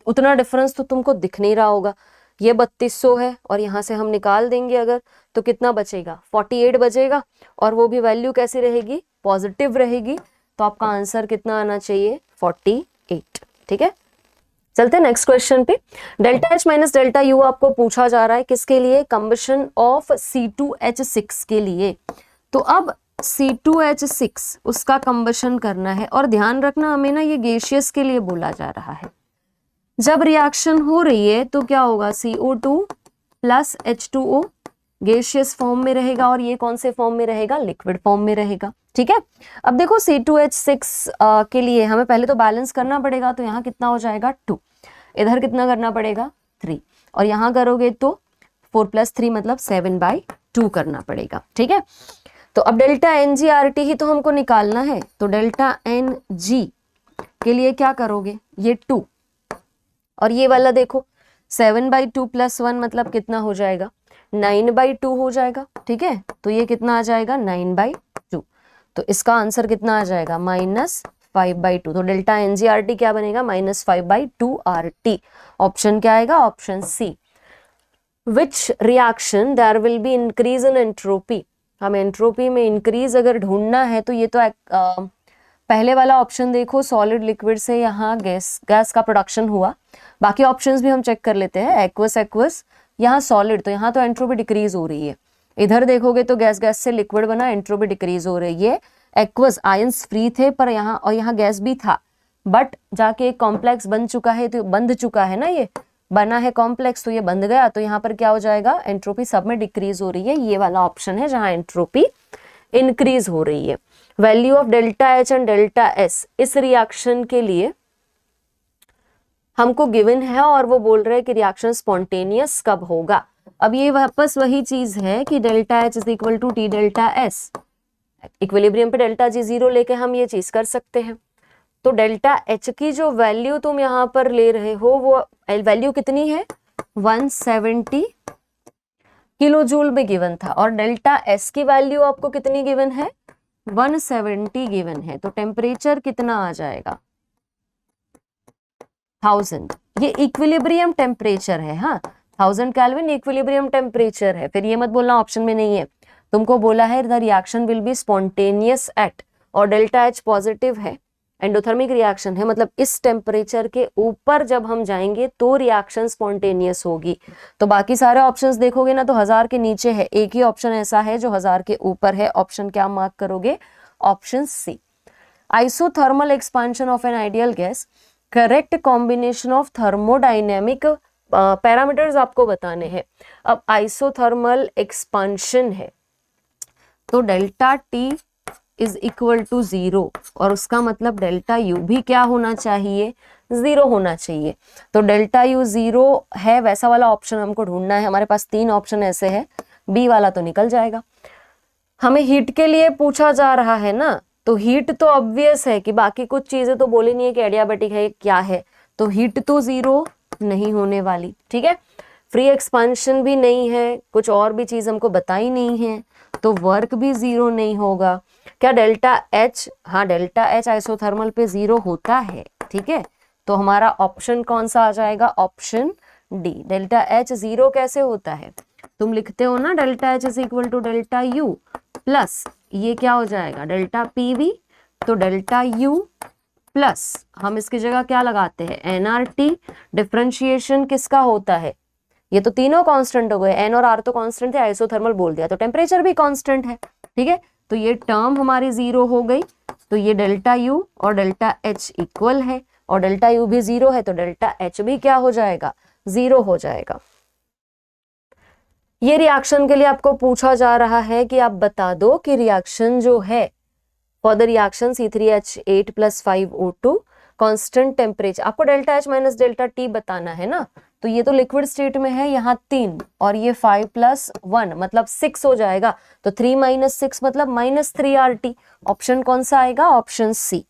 उतना डिफरेंस तो तुमको दिख नहीं रहा होगा, ये 3200 है और यहाँ से हम निकाल देंगे अगर, तो कितना बचेगा, 48 बचेगा, और वो भी वैल्यू कैसी रहेगी, पॉजिटिव रहेगी। तो आपका आंसर कितना आना चाहिए, 48, ठीक है। चलते हैं नेक्स्ट क्वेश्चन पे। Delta H minus delta U आपको पूछा जा रहा है किसके लिए, कंबशन ऑफ C2H6 के लिए। तो अब C2H6 उसका कंबशन करना है, और ध्यान रखना हमें ना ये गैसियस के लिए बोला जा रहा है। जब रिएक्शन हो रही है तो क्या होगा, CO2 plus H2O gaseous form में रहेगा, और ये कौन से फॉर्म में रहेगा, लिक्विड फॉर्म में रहेगा, ठीक है। अब देखो C2H6 के लिए हमें पहले तो बैलेंस करना पड़ेगा, तो यहाँ कितना हो जाएगा 2, इधर कितना करना पड़ेगा 3, और यहाँ करोगे तो 4 + 3 मतलब 7/2 करना पड़ेगा, ठीक है। तो अब डेल्टा NGRT ही तो हमको निकालना है, तो डेल्टा NG के लिए क्या करोगे, ये 2, और ये वाला देखो 7/2 + 1 मतलब कितना हो जाएगा, 9/2 हो जाएगा, ठीक है। तो ये कितना आ जाएगा, 9/2। तो इसका आंसर कितना आ जाएगा, -5/2। तो डेल्टा NGRT क्या बनेगा, -5/2 RT। ऑप्शन क्या आएगा, option C. Which reaction there will be increase in entropy. हमें एंट्रोपी में इंक्रीज अगर ढूंढना है तो ये तो पहले वाला ऑप्शन देखो, सॉलिड लिक्विड से यहाँ गैस का प्रोडक्शन हुआ। बाकी ऑप्शंस भी हम चेक कर लेते हैं, एक्वस, यहाँ सॉलिड, तो यहाँ तो एंट्रोपी डिक्रीज हो रही है। इधर देखोगे तो गैस से लिक्विड बना, एंट्रोपी डिक्रीज हो रही है। एक्वस आयंस फ्री थे पर यहाँ गैस भी था, बट जाके एक कॉम्प्लेक्स बन चुका है, तो बंध चुका है ना, ये बना है कॉम्प्लेक्स, तो ये बंध गया, तो यहाँ पर क्या हो जाएगा, एंट्रोपी सब में डिक्रीज हो रही है। ये वाला ऑप्शन है जहाँ एंट्रोपी इंक्रीज हो रही है। Value of delta H and delta S इस रिएक्शन के लिए हमको गिवन है, और वो बोल रहे हैं कि रिएक्शन स्पॉन्टेनियस कब होगा। अब ये वापस वही चीज है कि delta H = T delta S, equilibrium पे डेल्टा G 0 लेके हम ये चीज कर सकते हैं। तो डेल्टा H की जो वैल्यू तुम यहाँ पर ले रहे हो, वो वैल्यू कितनी है, 170 किलो जूल में गिवन था, और डेल्टा S की वैल्यू आपको कितनी गिवन है, 170 गिवन है। तो टेम्परेचर कितना आ जाएगा, 1000। ये इक्विलिब्रियम टेम्परेचर है, हाँ 1000 केल्विन इक्विलिब्रियम टेम्परेचर है। फिर ये मत बोलना ऑप्शन में नहीं है, तुमको बोला है the reaction will be spontaneous at, और डेल्टा H पॉजिटिव है, एंडोथर्मिक रिएक्शन है, मतलब इस टेम्परेचर के ऊपर जब हम जाएंगे तो रिएक्शन स्पॉन्टेनियस होगी। तो बाकी सारे ऑप्शंस देखोगे ना तो 1000 के नीचे है, एक ही ऑप्शन ऐसा है जो 1000 के ऊपर है। ऑप्शन क्या मार्क करोगे? Option C. Isothermal expansion of an ideal gas, correct combination of thermodynamic parameters आपको बताने हैं। अब आइसोथर्मल एक्सपांशन है तो delta T is equal to 0 और उसका मतलब डेल्टा यू भी क्या होना चाहिए? 0 होना चाहिए। तो डेल्टा यू 0 है वैसा वाला ऑप्शन हमको ढूंढना है। हमारे पास 3 ऑप्शन ऐसे है, बी वाला तो निकल जाएगा। हमें हीट के लिए पूछा जा रहा है ना, तो हीट तो ऑब्वियस है कि बाकी कुछ चीजें तो बोली नहीं है कि एडियाबेटिक है क्या है, तो हीट तो 0 नहीं होने वाली। ठीक है, फ्री एक्सपांशन भी नहीं है, कुछ और भी चीज हमको बताई नहीं है, तो वर्क भी 0 नहीं होगा। क्या डेल्टा एच? हाँ, डेल्टा एच आइसोथर्मल पे 0 होता है। ठीक है, तो हमारा ऑप्शन कौन सा आ जाएगा? Option D. डेल्टा एच 0 कैसे होता है? तुम लिखते हो ना delta H is equal to delta U plus ये क्या हो जाएगा? Delta P V. तो डेल्टा यू प्लस हम इसकी जगह क्या लगाते हैं? एनआरटी। डिफरेंशिएशन किसका होता है? ये तो तीनों कांस्टेंट हो गए, एन और आर तो कांस्टेंट थे, आइसोथर्मल बोल दिया तो टेम्परेचर भी कांस्टेंट है। ठीक है, तो ये टर्म हमारी 0 हो गई। तो ये डेल्टा यू और डेल्टा एच इक्वल है और डेल्टा यू भी 0 है तो डेल्टा एच भी क्या हो जाएगा? 0 हो जाएगा। ये रिएक्शन के लिए आपको पूछा जा रहा है कि आप बता दो कि रिएक्शन जो है for the reaction C3H8 + 5O2 constant temperature, आपको delta H minus delta T बताना है ना। तो ये तो लिक्विड स्टेट में है, यहाँ 3 और ये 5 + 1 मतलब 6 हो जाएगा। तो 3 - 6 मतलब -3RT। ऑप्शन कौन सा आएगा? Option C.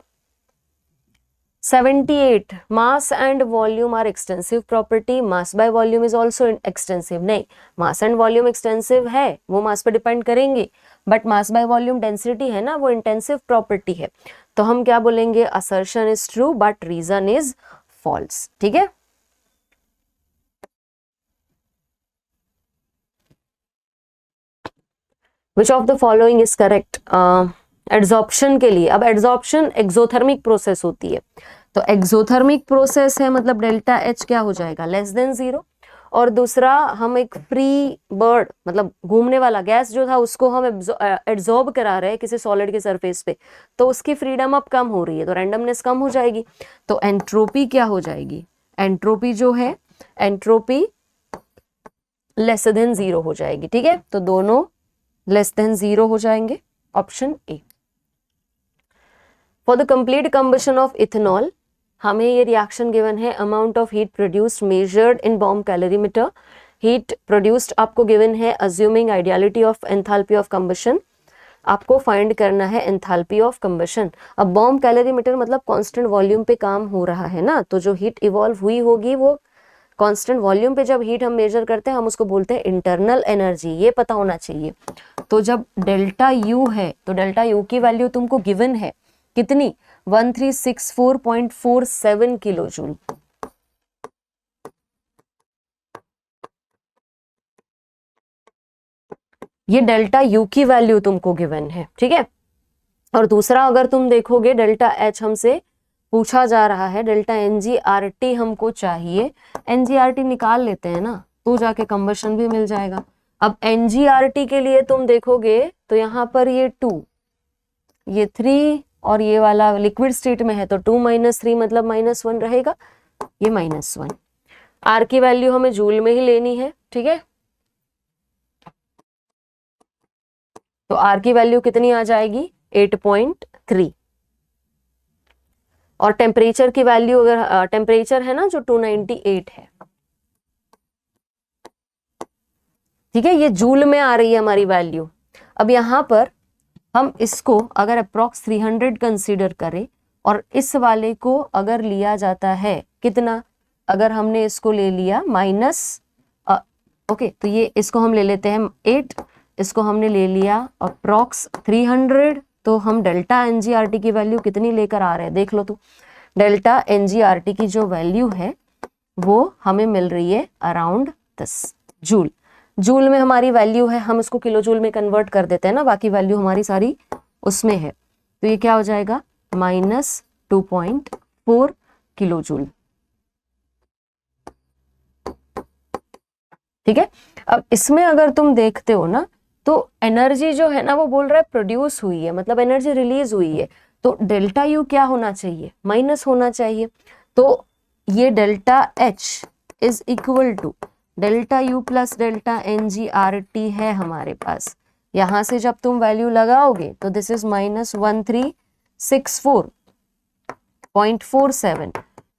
78 mass and volume are extensive property, mass by volume is also extensive. नहीं, मास एंड वॉल्यूम एक्सटेंसिव है, वो मास पे डिपेंड करेंगे, but mass by volume density है ना, वो इंटेंसिव प्रॉपर्टी है। तो हम क्या बोलेंगे? Assertion is true but reason is false. ठीक है, which of the following is correct? Adsorption के लिए, अब एड्सॉर्प्शन एक्सोथर्मिक प्रोसेस होती है, तो एक्सोथर्मिक प्रोसेस है मतलब डेल्टा एच क्या हो जाएगा? <0। और दूसरा, हम एक फ्री बर्ड मतलब घूमने वाला गैस जो था उसको हम एब्जॉर्ब करा रहे हैं किसी सॉलिड के सरफेस पे, तो उसकी फ्रीडम अब कम हो रही है तो रैंडमनेस कम हो जाएगी। तो एंट्रोपी क्या हो जाएगी? एंट्रोपी जो है, एंट्रोपी <0 हो जाएगी। ठीक है, तो दोनों <0 हो जाएंगे। Option A. For the complete combustion of ethanol, हमें ये रिएक्शन गिवन है, amount of heat produced measured in bomb calorimeter. Heat produced आपको गिवन है, assuming ideality of enthalpy of combustion, आपको फाइंड करना है एंथैल्पी ऑफ कंबशन। अब bomb calorimeter मतलब कांस्टेंट वॉल्यूम पे काम हो रहा है ना, तो जो हीट इवॉल्व हुई होगी वो कांस्टेंट वॉल्यूम पे जब हीट हम मेजर करते हैं हम उसको बोलते हैं इंटरनल एनर्जी, ये पता होना चाहिए। तो जब डेल्टा यू है तो डेल्टा यू की वैल्यू तुमको गिवन है कितनी? 1364.47 किलो जूल। ये डेल्टा यू की वैल्यू तुमको गिवन है। ठीक है, और दूसरा अगर तुम देखोगे डेल्टा एच हमसे पूछा जा रहा है, डेल्टा NgRT हमको चाहिए। NgRT निकाल लेते हैं ना तो जाके कंबशन भी मिल जाएगा। अब NgRT के लिए तुम देखोगे तो यहाँ पर ये 2, ये 3 और ये वाला लिक्विड स्टेट में है तो 2 - 3 मतलब -1 रहेगा, ये -1। आर की वैल्यू हमें जूल में ही लेनी है। ठीक है, तो आर की वैल्यू कितनी आ जाएगी? 8.3। और टेम्परेचर की वैल्यू, अगर टेम्परेचर है ना जो 298 है। ठीक है, ये जूल में आ रही है हमारी वैल्यू। अब यहाँ पर हम इसको अगर अप्रॉक्स 300 कंसीडर करें और इस वाले को अगर लिया जाता है कितना, अगर हमने इसको ले लिया ओके, तो ये इसको हम ले लेते हैं 8, इसको हमने ले लिया अप्रॉक्स 300, तो हम डेल्टा NgRT की वैल्यू कितनी लेकर आ रहे हैं देख लो। तो डेल्टा NgRT की जो वैल्यू है वो हमें मिल रही है अराउंड 10 जूल। जूल में हमारी वैल्यू है, हम इसको किलो जूल में कन्वर्ट कर देते हैं ना, बाकी वैल्यू हमारी सारी उसमें है। तो ये क्या हो जाएगा? 2.4 किलो जूल। ठीक है, अब इसमें अगर तुम देखते हो ना तो एनर्जी जो है ना वो बोल रहा है प्रोड्यूस हुई है, मतलब एनर्जी रिलीज हुई है, तो डेल्टा यू क्या होना चाहिए, माइनस होना चाहिए। तो ये delta H is equal to delta U plus delta N G R T है हमारे पास। यहां से जब तुम वैल्यू लगाओगे तो दिस इज -1364.47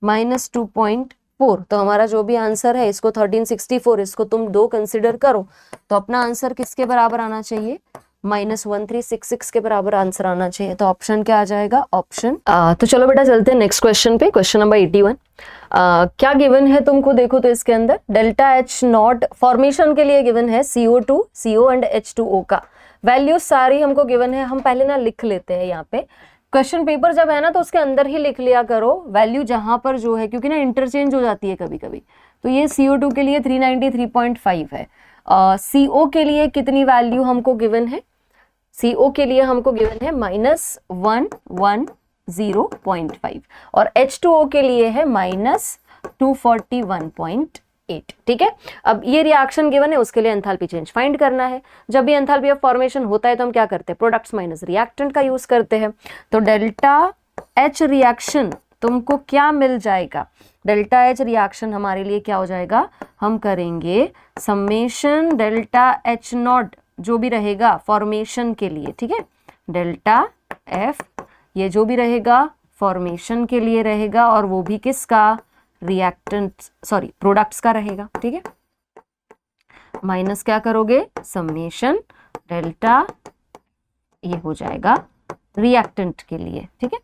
माइनस 2.4, तो हमारा जो भी आंसर है इसको 1364, इसको तुम 2 कंसिडर करो तो अपना आंसर किसके बराबर आना चाहिए, -1366 के बराबर आंसर आना चाहिए। तो ऑप्शन क्या आ जाएगा, ऑप्शन तो चलो बेटा चलते हैं नेक्स्ट क्वेश्चन पे, क्वेश्चन नंबर 81। क्या गिवन है तुमको, देखो तो इसके अंदर डेल्टा एच नॉट फॉर्मेशन के लिए गिवन है CO2, CO एंड H2O का वैल्यू सारी हमको गिवन है। हम पहले ना लिख लेते हैं यहाँ पे, क्वेश्चन पेपर जब है ना तो उसके अंदर ही लिख लिया करो वैल्यू जहां पर जो है, क्योंकि ना इंटरचेंज हो जाती है कभी कभी। तो ये CO2 के लिए 393.5 है, CO के लिए कितनी वैल्यू हमको गिवन है, CO के लिए हमको गिवन है -110.5 और H2O के लिए है -241.8। ठीक है, अब ये रिएक्शन गिवन है, उसके लिए एंथैल्पी चेंज फाइंड करना है। जब भी एंथैल्पी ऑफ फॉर्मेशन होता है तो हम क्या करते हैं, प्रोडक्ट्स माइनस रिएक्टेंट का यूज करते हैं। तो डेल्टा एच रिएक्शन तुमको क्या मिल जाएगा, डेल्टा एच रिएक्शन हमारे लिए क्या हो जाएगा, हम करेंगे समेशन डेल्टा एच नॉट जो भी रहेगा फॉर्मेशन के लिए। ठीक है, डेल्टा एफ ये जो भी रहेगा फॉर्मेशन के लिए रहेगा, और वो भी किसका, रिएक्टेंट सॉरी प्रोडक्ट्स का रहेगा। ठीक है, माइनस क्या करोगे, समेशन डेल्टा ये हो जाएगा रिएक्टेंट के लिए। ठीक है,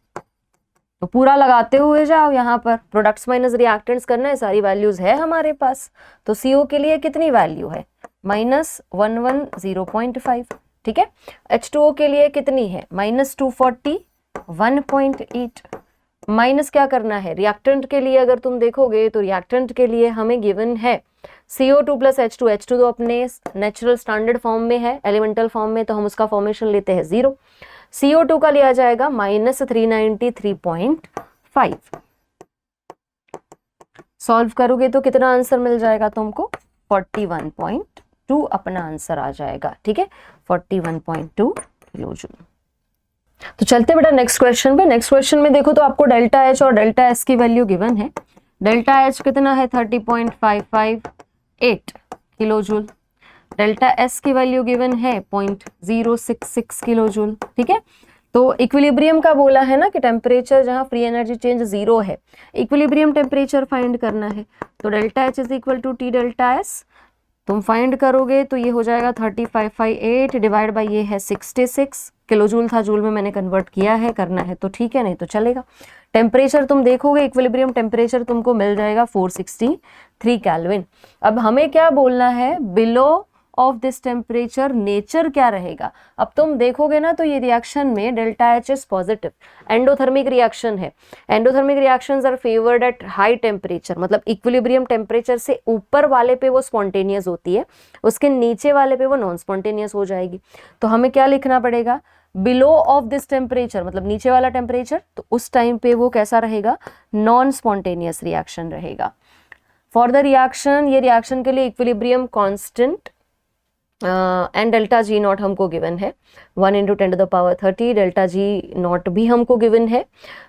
तो पूरा लगाते हुए जाओ, यहाँ पर प्रोडक्ट्स माइनस रिएक्टेंट्स करना है, सारी वैल्यूज है हमारे पास। तो CO के लिए कितनी वैल्यू है, -110.5। ठीक है, H2O के लिए कितनी है, -241.8। माइनस क्या करना है, रिएक्टेंट के लिए अगर तुम देखोगे तो रिएक्टेंट के लिए हमें गिवन है CO2 प्लस H2। H2 तो अपने नेचुरल स्टैंडर्ड फॉर्म में है, एलिमेंटल फॉर्म में, तो हम उसका फॉर्मेशन लेते हैं 0। CO2 का लिया जाएगा -393.5। सॉल्व करोगे तो कितना आंसर मिल जाएगा तुमको, 41.2 अपना आंसर आ जाएगा। ठीक है, 41.2 किलो जूल। तो चलते बेटा नेक्स्ट क्वेश्चन पे। नेक्स्ट क्वेश्चन में देखो तो आपको डेल्टा एच और डेल्टा एस की वैल्यू गिवन है। डेल्टा एच कितना है, 30.558 किलो जूल। डेल्टा एस की वैल्यू गिवन है 0.066 किलो जूल। ठीक है, तो इक्विलिब्रियम का बोला है ना कि टेम्परेचर जहां फ्री एनर्जी चेंज 0 है, इक्विलिब्रियम टेम्परेचर फाइंड करना है। तो delta H is equal to T delta S, तुम फाइंड करोगे तो ये हो जाएगा 3558 डिवाइड बाई ये है 66 किलो जूल था, जूल में मैंने कन्वर्ट किया है, करना है तो ठीक है, नहीं तो चलेगा। टेम्परेचर तुम देखोगे इक्विलिब्रियम टेम्परेचर तुमको मिल जाएगा 463 केल्विन। अब हमें क्या बोलना है, below of this temperature nature क्या रहेगा। अब तुम देखोगे ना तो ये रिएक्शन में delta H is positive, endothermic reaction है। Endothermic reactions are favoured at high temperature, मतलब इक्विलिब्रियम टेम्परेचर से ऊपर वाले पे वो स्पॉन्टेनियस होती है, उसके नीचे वाले पे वो नॉन स्पॉन्टेनियस हो जाएगी। तो हमें क्या लिखना पड़ेगा, बिलो ऑफ दिस टेम्परेचर मतलब नीचे वाला टेम्परेचर, तो उस टाइम पे वो कैसा रहेगा, नॉन स्पॉन्टेनियस रिएक्शन रहेगा। फॉर द रिएक्शन, ये रिएक्शन के लिए equilibrium constant and delta G not हमको गिवन है 1 × 10⁻30। डेल्टा जी नॉट भी हमको गिवन है।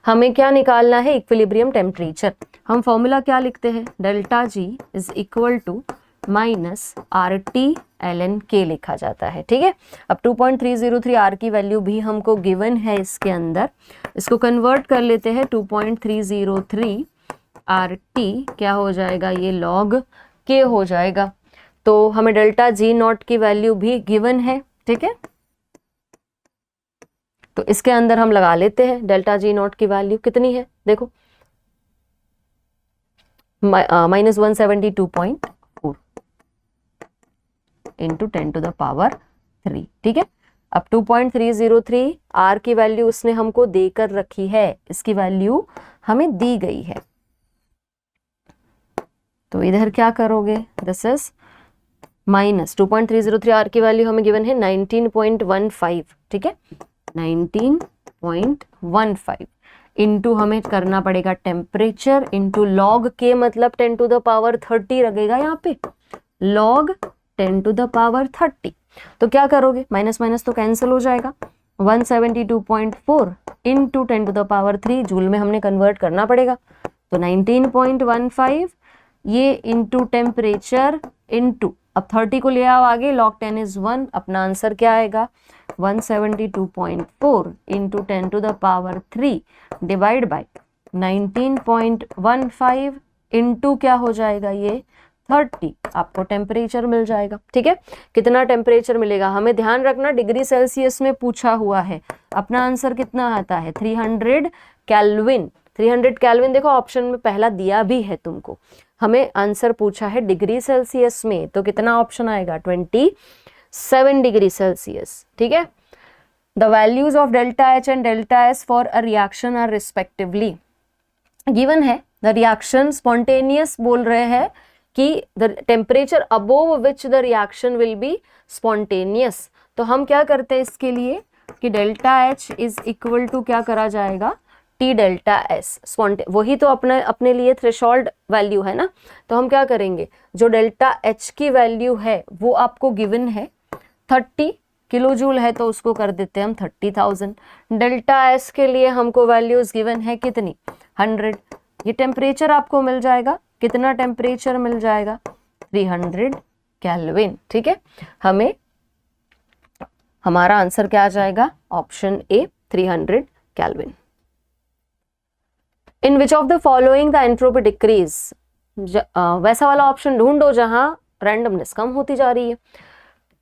हमें क्या निकालना है, इक्विलिब्रियम टेम्परेचर। हम फॉर्मूला क्या लिखते हैं, delta G is equal to -RT/ln लिखा जाता है। ठीक है, अब 2.303 R की वैल्यू भी हमको गिवन है इसके अंदर, इसको कन्वर्ट कर लेते हैं। 2.303 RT क्या हो जाएगा, ये log K हो जाएगा। तो हमें डेल्टा जी नॉट की वैल्यू भी गिवन है। ठीक है, तो इसके अंदर हम लगा लेते हैं डेल्टा जी नॉट की वैल्यू कितनी है, देखो -172.4 इंटू 10⁻3। ठीक है, अब 2.303 R की वैल्यू उसने हमको देकर रखी है, इसकी वैल्यू हमें दी गई है। तो इधर क्या करोगे, दिस इज -2.303 R की वैल्यू हमें गिवन है 19.15। ठीक है, 19.15 इनटू हमें करना पड़ेगा टेम्परेचर इनटू लॉग के, मतलब 10 टू द पावर 30 लगेगा यहाँ पे, लॉग 10 टू द पावर 30। तो क्या करोगे, माइनस माइनस तो कैंसिल हो जाएगा, 172.4 into 10 to the power 3 joule में हमने कन्वर्ट करना पड़ेगा, तो 19.15 ये इंटू टेम्परेचर इंटू, अब 30 को ले आओ आगे, log 10 इज 1, अपना आंसर क्या आएगा 172.4 into 10 to the power 3 divide by 19.15 into क्या हो जाएगा ये 30, आपको टेम्परेचर मिल जाएगा। ठीक है, कितना टेम्परेचर मिलेगा, हमें ध्यान रखना डिग्री सेल्सियस में पूछा हुआ है, अपना आंसर कितना आता है 300 केल्विन। 300 केल्विन देखो ऑप्शन में पहला दिया भी है तुमको, हमें आंसर पूछा है डिग्री सेल्सियस में, तो कितना ऑप्शन आएगा 27 डिग्री सेल्सियस। ठीक है, the values of delta H and delta S for a reaction are respectively given है। द रिएक्शन स्पॉन्टेनियस बोल रहे हैं कि the temperature above which the reaction will be spontaneous, तो हम क्या करते हैं इसके लिए कि delta H is equal to क्या करा जाएगा टी डेल्टा एस, वही तो अपने लिए थ्रेशोल्ड वैल्यू है ना, तो हम क्या करेंगे जो डेल्टा एच की वैल्यू है वो आपको गिवन है 30 किलो जूल है, तो उसको कर देते हैं हम 30,000। डेल्टा एस के लिए हमको वैल्यूज गिवन है कितनी 100, ये टेम्परेचर आपको मिल जाएगा, कितना टेम्परेचर मिल जाएगा 300 केल्विन। ठीक है, हमारा आंसर क्या आ जाएगा option A 300 kelvin. In which of the following the entropy decrease, वैसा वाला ऑप्शन ढूंढो जहां रैंडमनेस कम होती जा रही है।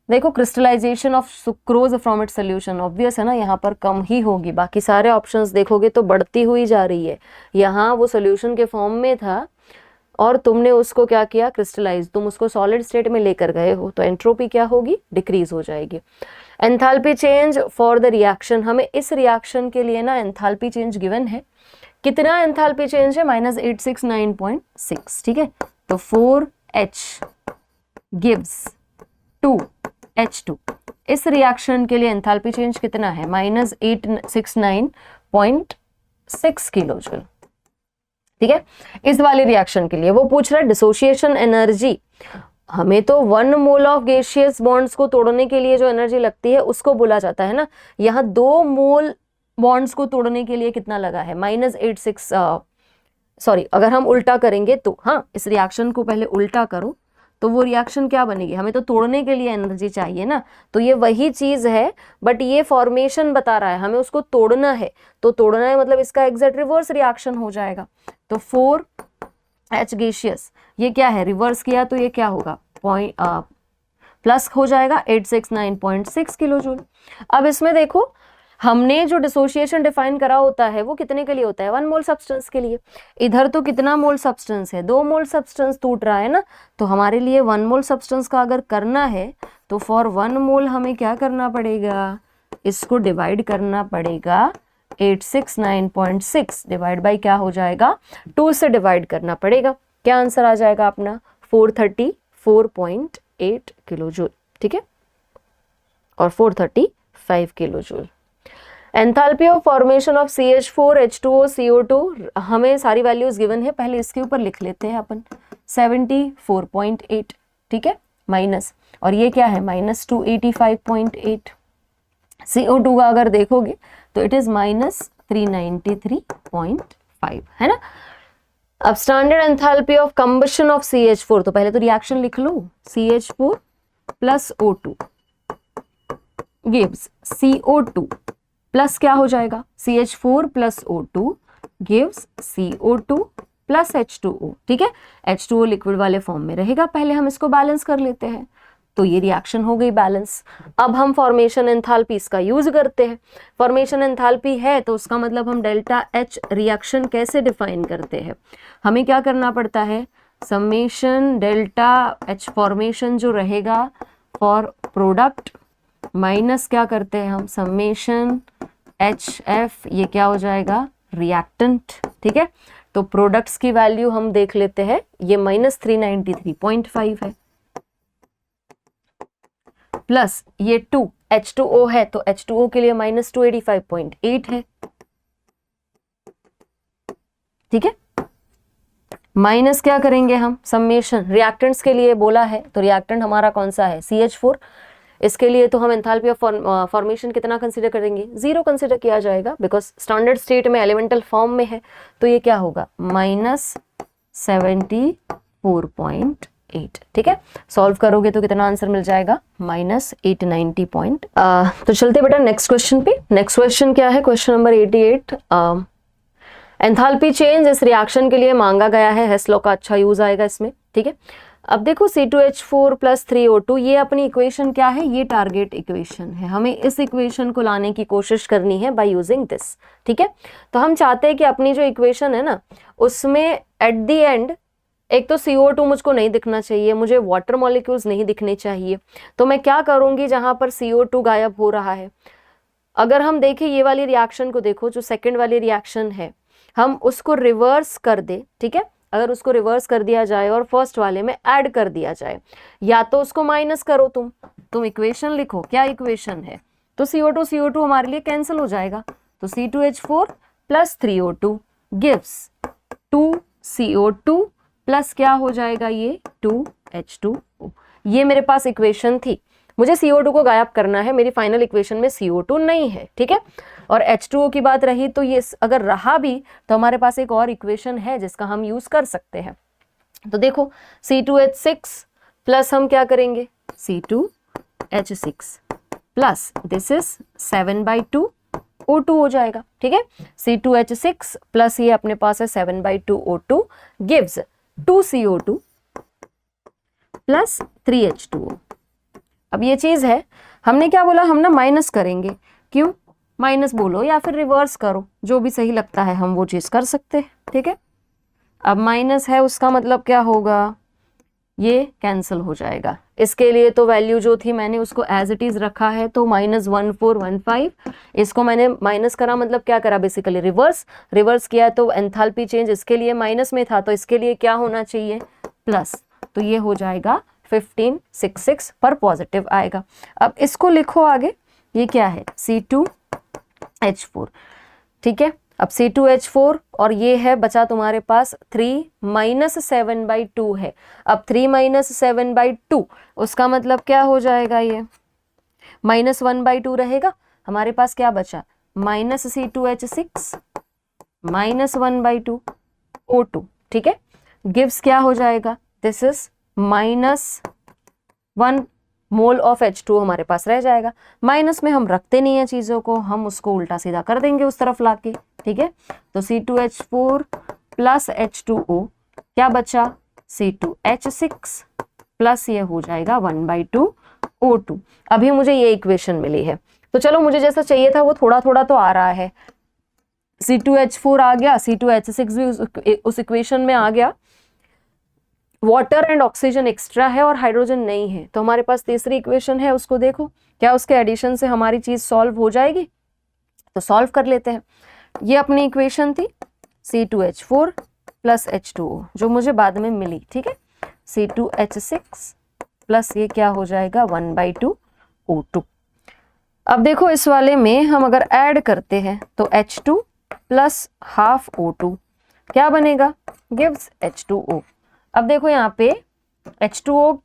देखो crystallization of sucrose from its solution, obvious है ना, यहाँ पर कम ही होगी, बाकी सारे ऑप्शंस देखोगे तो बढ़ती हुई जा रही है। यहाँ वो सोल्यूशन के फॉर्म में था और तुमने उसको क्या किया क्रिस्टलाइज, तुम उसको सॉलिड स्टेट में लेकर गए हो, तो एंट्रोपी क्या होगी डिक्रीज हो जाएगी। Enthalpy change for the reaction, हमें इस रिएक्शन के लिए ना एंथैल्पी चेंज गिवन है, कितना एंथैल्पी चेंज है -869.6। ठीक है, तो 4H गिव्स 2H2, इस रिएक्शन के लिए एंथैल्पी चेंज कितना है -869.6 किलो जूल। ठीक है, इस वाले रिएक्शन के लिए वो पूछ रहा है डिसोसिएशन एनर्जी, हमें तो 1 मोल ऑफ गैसियस बॉन्ड्स को तोड़ने के लिए जो एनर्जी लगती है उसको बोला जाता है ना, यहाँ 2 मोल बॉन्ड्स को तोड़ने के लिए कितना लगा है -86, सॉरी अगर हम उल्टा करेंगे तो, हाँ इस रिएक्शन को पहले उल्टा करो तो वो रिएक्शन क्या बनेगी, हमें तो तोड़ने के लिए एनर्जी चाहिए ना, तो ये वही चीज है बट ये फॉर्मेशन बता रहा है, हमें उसको तोड़ना है, तो तोड़ना है मतलब इसका एग्जैक्ट रिवर्स रिएक्शन हो जाएगा। तो 4H गैसियस ये क्या है रिवर्स किया तो ये क्या होगा प्लस हो जाएगा 869.6 किलो जूल। अब इसमें देखो हमने जो डिसोसिएशन डिफाइन करा होता है वो कितने के लिए होता है 1 मोल सब्सटेंस के लिए, इधर तो कितना मोल सब्सटेंस है 2 मोल सब्सटेंस टूट रहा है ना, तो हमारे लिए 1 मोल सब्सटेंस का अगर करना है तो फॉर 1 मोल हमें क्या करना पड़ेगा, इसको डिवाइड करना पड़ेगा 869.6 डिवाइड बाई क्या हो जाएगा 2 से डिवाइड करना पड़ेगा, क्या आंसर आ जाएगा अपना 434.8 किलो जूल। ठीक है, और 435 kilo joule. Enthalpy of formation of CH4 H2O CO2, हमें सारी वैल्यूज गिवन है, पहले इसके ऊपर लिख लेते हैं अपन 74.8। ठीक है, माइनस और ये क्या है -285.8। CO2 का अगर देखोगे तो इट इज -393.5 है ना। अब standard enthalpy of combustion of CH4, तो पहले तो रिएक्शन लिख लो, CH4 plus O2 gives CO2 plus क्या हो जाएगा CH4 plus O2 gives CO2 plus H2O। ठीक है, H2O लिक्विड वाले फॉर्म में रहेगा, पहले हम इसको बैलेंस कर लेते हैं, तो ये रिएक्शन हो गई बैलेंस। अब हम फॉर्मेशन एंथैल्पी इसका यूज करते हैं, फॉर्मेशन एंथैल्पी है तो उसका मतलब हम डेल्टा H रिएक्शन कैसे डिफाइन करते हैं, हमें क्या करना पड़ता है समेशन डेल्टा H फॉर्मेशन जो रहेगा फॉर प्रोडक्ट माइनस क्या करते हैं हम समेशन HF, ये क्या हो जाएगा रिएक्टेंट। ठीक है, तो प्रोडक्ट्स की वैल्यू हम देख लेते हैं, ये -393.5 है, प्लस ये 2 H2O है तो H2O के लिए -285.8 है, ठीक है। माइनस क्या करेंगे हम, समेशन, रिएक्टेंट्स के लिए बोला है तो रिएक्टेंट हमारा कौन सा है, CH4। इसके लिए तो हम एंथैल्पी ऑफ फॉर्मेशन कितना कंसीडर करेंगे, 0 कंसीडर किया जाएगा, बिकॉज स्टैंडर्ड स्टेट में एलिमेंटल फॉर्म में है। तो ये क्या होगा, -74.8। ठीक है, सॉल्व करोगे तो कितना आंसर मिल जाएगा, -890 पॉइंट। तो चलते बेटा नेक्स्ट क्वेश्चन पे। नेक्स्ट क्वेश्चन क्या है, क्वेश्चन नंबर 88। एंथैल्पी चेंज इस रिएक्शन के लिए मांगा गया है, हेस लॉ का अच्छा यूज आएगा इसमें। ठीक है, अब देखो C2H4 + 3O2 ये अपनी इक्वेशन क्या है, ये टारगेट इक्वेशन है। हमें इस इक्वेशन को लाने की कोशिश करनी है बाय यूजिंग दिस। ठीक है, तो हम चाहते हैं कि अपनी जो इक्वेशन है ना उसमें एट द एंड एक तो CO2 मुझको नहीं दिखना चाहिए, मुझे वाटर मॉलिक्यूल्स नहीं दिखने चाहिए। तो मैं क्या करूंगी, जहां पर CO2 गायब हो रहा है, अगर हम देखें ये वाली रिएक्शन को, देखो जो सेकंड वाली रिएक्शन है हम उसको रिवर्स कर दे। ठीक है, अगर उसको रिवर्स कर दिया जाए और फर्स्ट वाले में ऐड कर दिया जाए, या तो उसको माइनस करो, तुम इक्वेशन लिखो, क्या इक्वेशन है, तो CO2 हमारे लिए कैंसिल हो जाएगा। तो C2H4 + 3O2 gives 2CO2 plus क्या हो जाएगा, ये 2H2O। ये मेरे पास इक्वेशन थी, मुझे CO2 को गायब करना है, मेरी फाइनल इक्वेशन में CO2 नहीं है। ठीक है, और H2O की बात रही तो ये अगर रहा भी तो हमारे पास एक और इक्वेशन है जिसका हम यूज कर सकते हैं। तो देखो C2H6 प्लस हम क्या करेंगे, C2H6 plus this is 7/2 O2 हो जाएगा। ठीक है, C2H6 प्लस ये अपने पास है 7/2 O2 gives 2CO2 plus 3H2O। अब ये चीज है, हमने क्या बोला, हम ना माइनस करेंगे। क्यों माइनस बोलो या फिर रिवर्स करो, जो भी सही लगता है हम वो चीज कर सकते हैं। ठीक है, अब माइनस है उसका मतलब क्या होगा, ये कैंसिल हो जाएगा। इसके लिए तो वैल्यू जो थी मैंने उसको एज इट इज रखा है, तो -1415। इसको मैंने माइनस करा, मतलब क्या करा, बेसिकली रिवर्स किया। तो एंथैल्पी चेंज इसके लिए माइनस में था, तो इसके लिए क्या होना चाहिए, प्लस। तो ये हो जाएगा 1566 पर पॉजिटिव आएगा। अब इसको लिखो आगे, ये क्या है, C2H4। ठीक है, अब C2H4 और ये है बचा तुम्हारे पास 3 -7/2 है। अब 3 - 7/2 उसका मतलब क्या हो जाएगा, ये -1/2 रहेगा। हमारे पास क्या बचा, -C2H6 -1/2 O2। ठीक है, गिव्स क्या हो जाएगा, this is -1 mole of H2 हमारे पास रह जाएगा। माइनस में हम रखते नहीं है चीजों को, हम उसको उल्टा सीधा कर देंगे उस तरफ लाके। ठीक है, तो C2H4 प्लस H2O क्या बचा, C2H6 प्लस ये हो जाएगा 1/2 O2। अभी मुझे ये इक्वेशन मिली है, तो चलो मुझे जैसा चाहिए था वो थोड़ा थोड़ा तो आ रहा है। C2H4 आ गया, C2H6 भी उस इक्वेशन में आ गया। वाटर एंड ऑक्सीजन एक्स्ट्रा है और हाइड्रोजन नहीं है, तो हमारे पास तीसरी इक्वेशन है, उसको देखो क्या उसके एडिशन से हमारी चीज सॉल्व हो जाएगी। तो सॉल्व कर लेते हैं। ये अपनी इक्वेशन थी C2H4 प्लस H2O जो मुझे बाद में मिली। ठीक है, C2H6 प्लस ये क्या हो जाएगा 1/2 O2। अब देखो इस वाले में हम अगर ऐड करते हैं तो H2 प्लस हाफ O2 क्या बनेगा, गिव्स H2O। अब देखो यहाँ पे H2O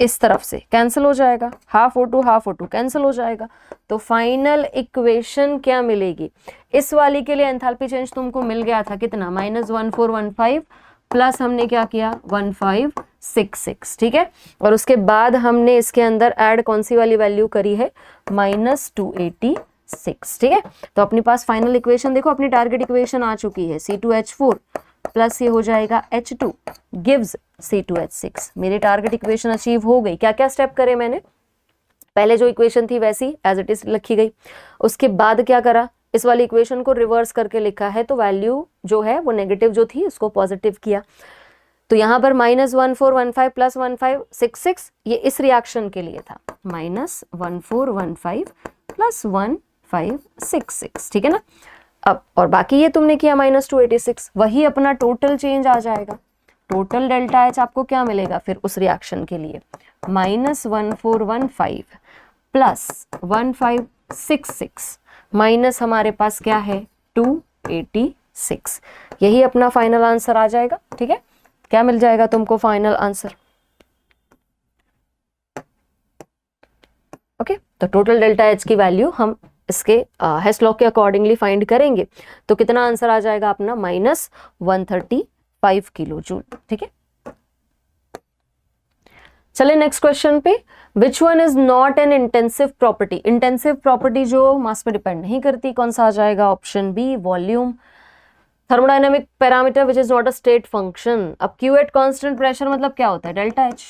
इस तरफ से कैंसिल हो जाएगा, हाफ O2 कैंसिल हो जाएगा। तो फाइनल इक्वेशन क्या मिलेगी, इस वाली के लिए एंथैल्पी चेंज तुमको मिल गया था कितना, -1415 प्लस हमने क्या किया 1566। ठीक है, और उसके बाद हमने इसके अंदर ऐड कौन सी वाली वैल्यू करी है, -286। ठीक है, तो अपने पास फाइनल इक्वेशन देखो, अपनी टारगेट इक्वेशन आ चुकी है, C2H4 प्लस ये हो जाएगा H2 गिव्स C2H6। मेरी टारगेट इक्वेशन अचीव हो गई। क्या क्या स्टेप करे मैंने, पहले जो इक्वेशन थी वैसी एज इट इज लिखी गई, उसके बाद क्या करा, इस वाली इक्वेशन को रिवर्स करके लिखा है, तो वैल्यू जो है वो नेगेटिव जो थी उसको पॉजिटिव किया। तो यहाँ पर -1415 प्लस 1566 ये इस रिएक्शन के लिए था, -1415 प्लस 1566। ठीक है ना, अब और बाकी ये तुमने किया -286, वही अपना टोटल चेंज आ जाएगा। टोटल डेल्टा H आपको क्या मिलेगा फिर उस रिएक्शन के लिए, -1415 प्लस 1566 माइनस हमारे पास क्या है 286। 6। यही अपना फाइनल आंसर आ जाएगा। ठीक है, क्या मिल जाएगा तुमको फाइनल आंसर? ओके, तो टोटल डेल्टा एच की वैल्यू हम इसके हेस लॉ के अकॉर्डिंगली फाइंड करेंगे, तो कितना आंसर आ जाएगा अपना? -135 किलो जूल। ठीक है, चले नेक्स्ट क्वेश्चन पे। Which one is not an intensive property? Intensive property जो मास पे डिपेंड नहीं करती, कौन सा आ जाएगा? Option B, volume. Thermodynamic parameter which is not a state function. अब क्यू एट कांस्टेंट प्रेशर मतलब क्या होता है? डेल्टा एच,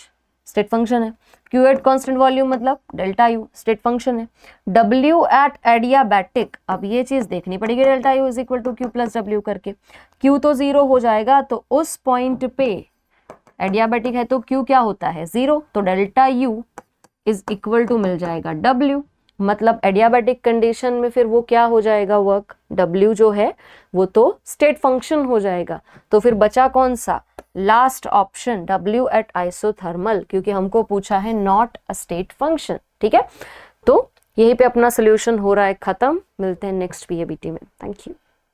स्टेट फंक्शन है। क्यू एट कांस्टेंट वॉल्यूम मतलब डेल्टा यू, स्टेट फंक्शन है। डब्ल्यू एट एडियाबैटिक, अब ये चीज देखनी पड़ेगी, delta U is equal to Q plus W करके। क्यू तो 0 हो जाएगा, तो उस पॉइंट पे एडियाबैटिक है तो क्यू क्या होता है? 0, तो delta U is equal to मिल जाएगा डब्ल्यू। मतलब एडियाबैटिक कंडीशन में फिर वो क्या हो जाएगा? वर्क W जो है वो तो स्टेट फंक्शन हो जाएगा। तो फिर बचा कौन सा? Last option, W at isothermal, क्योंकि हमको पूछा है नॉट अ स्टेट फंक्शन। ठीक है, तो यहीं पे अपना सोल्यूशन हो रहा है खत्म। मिलते हैं नेक्स्ट PABT में। Thank you.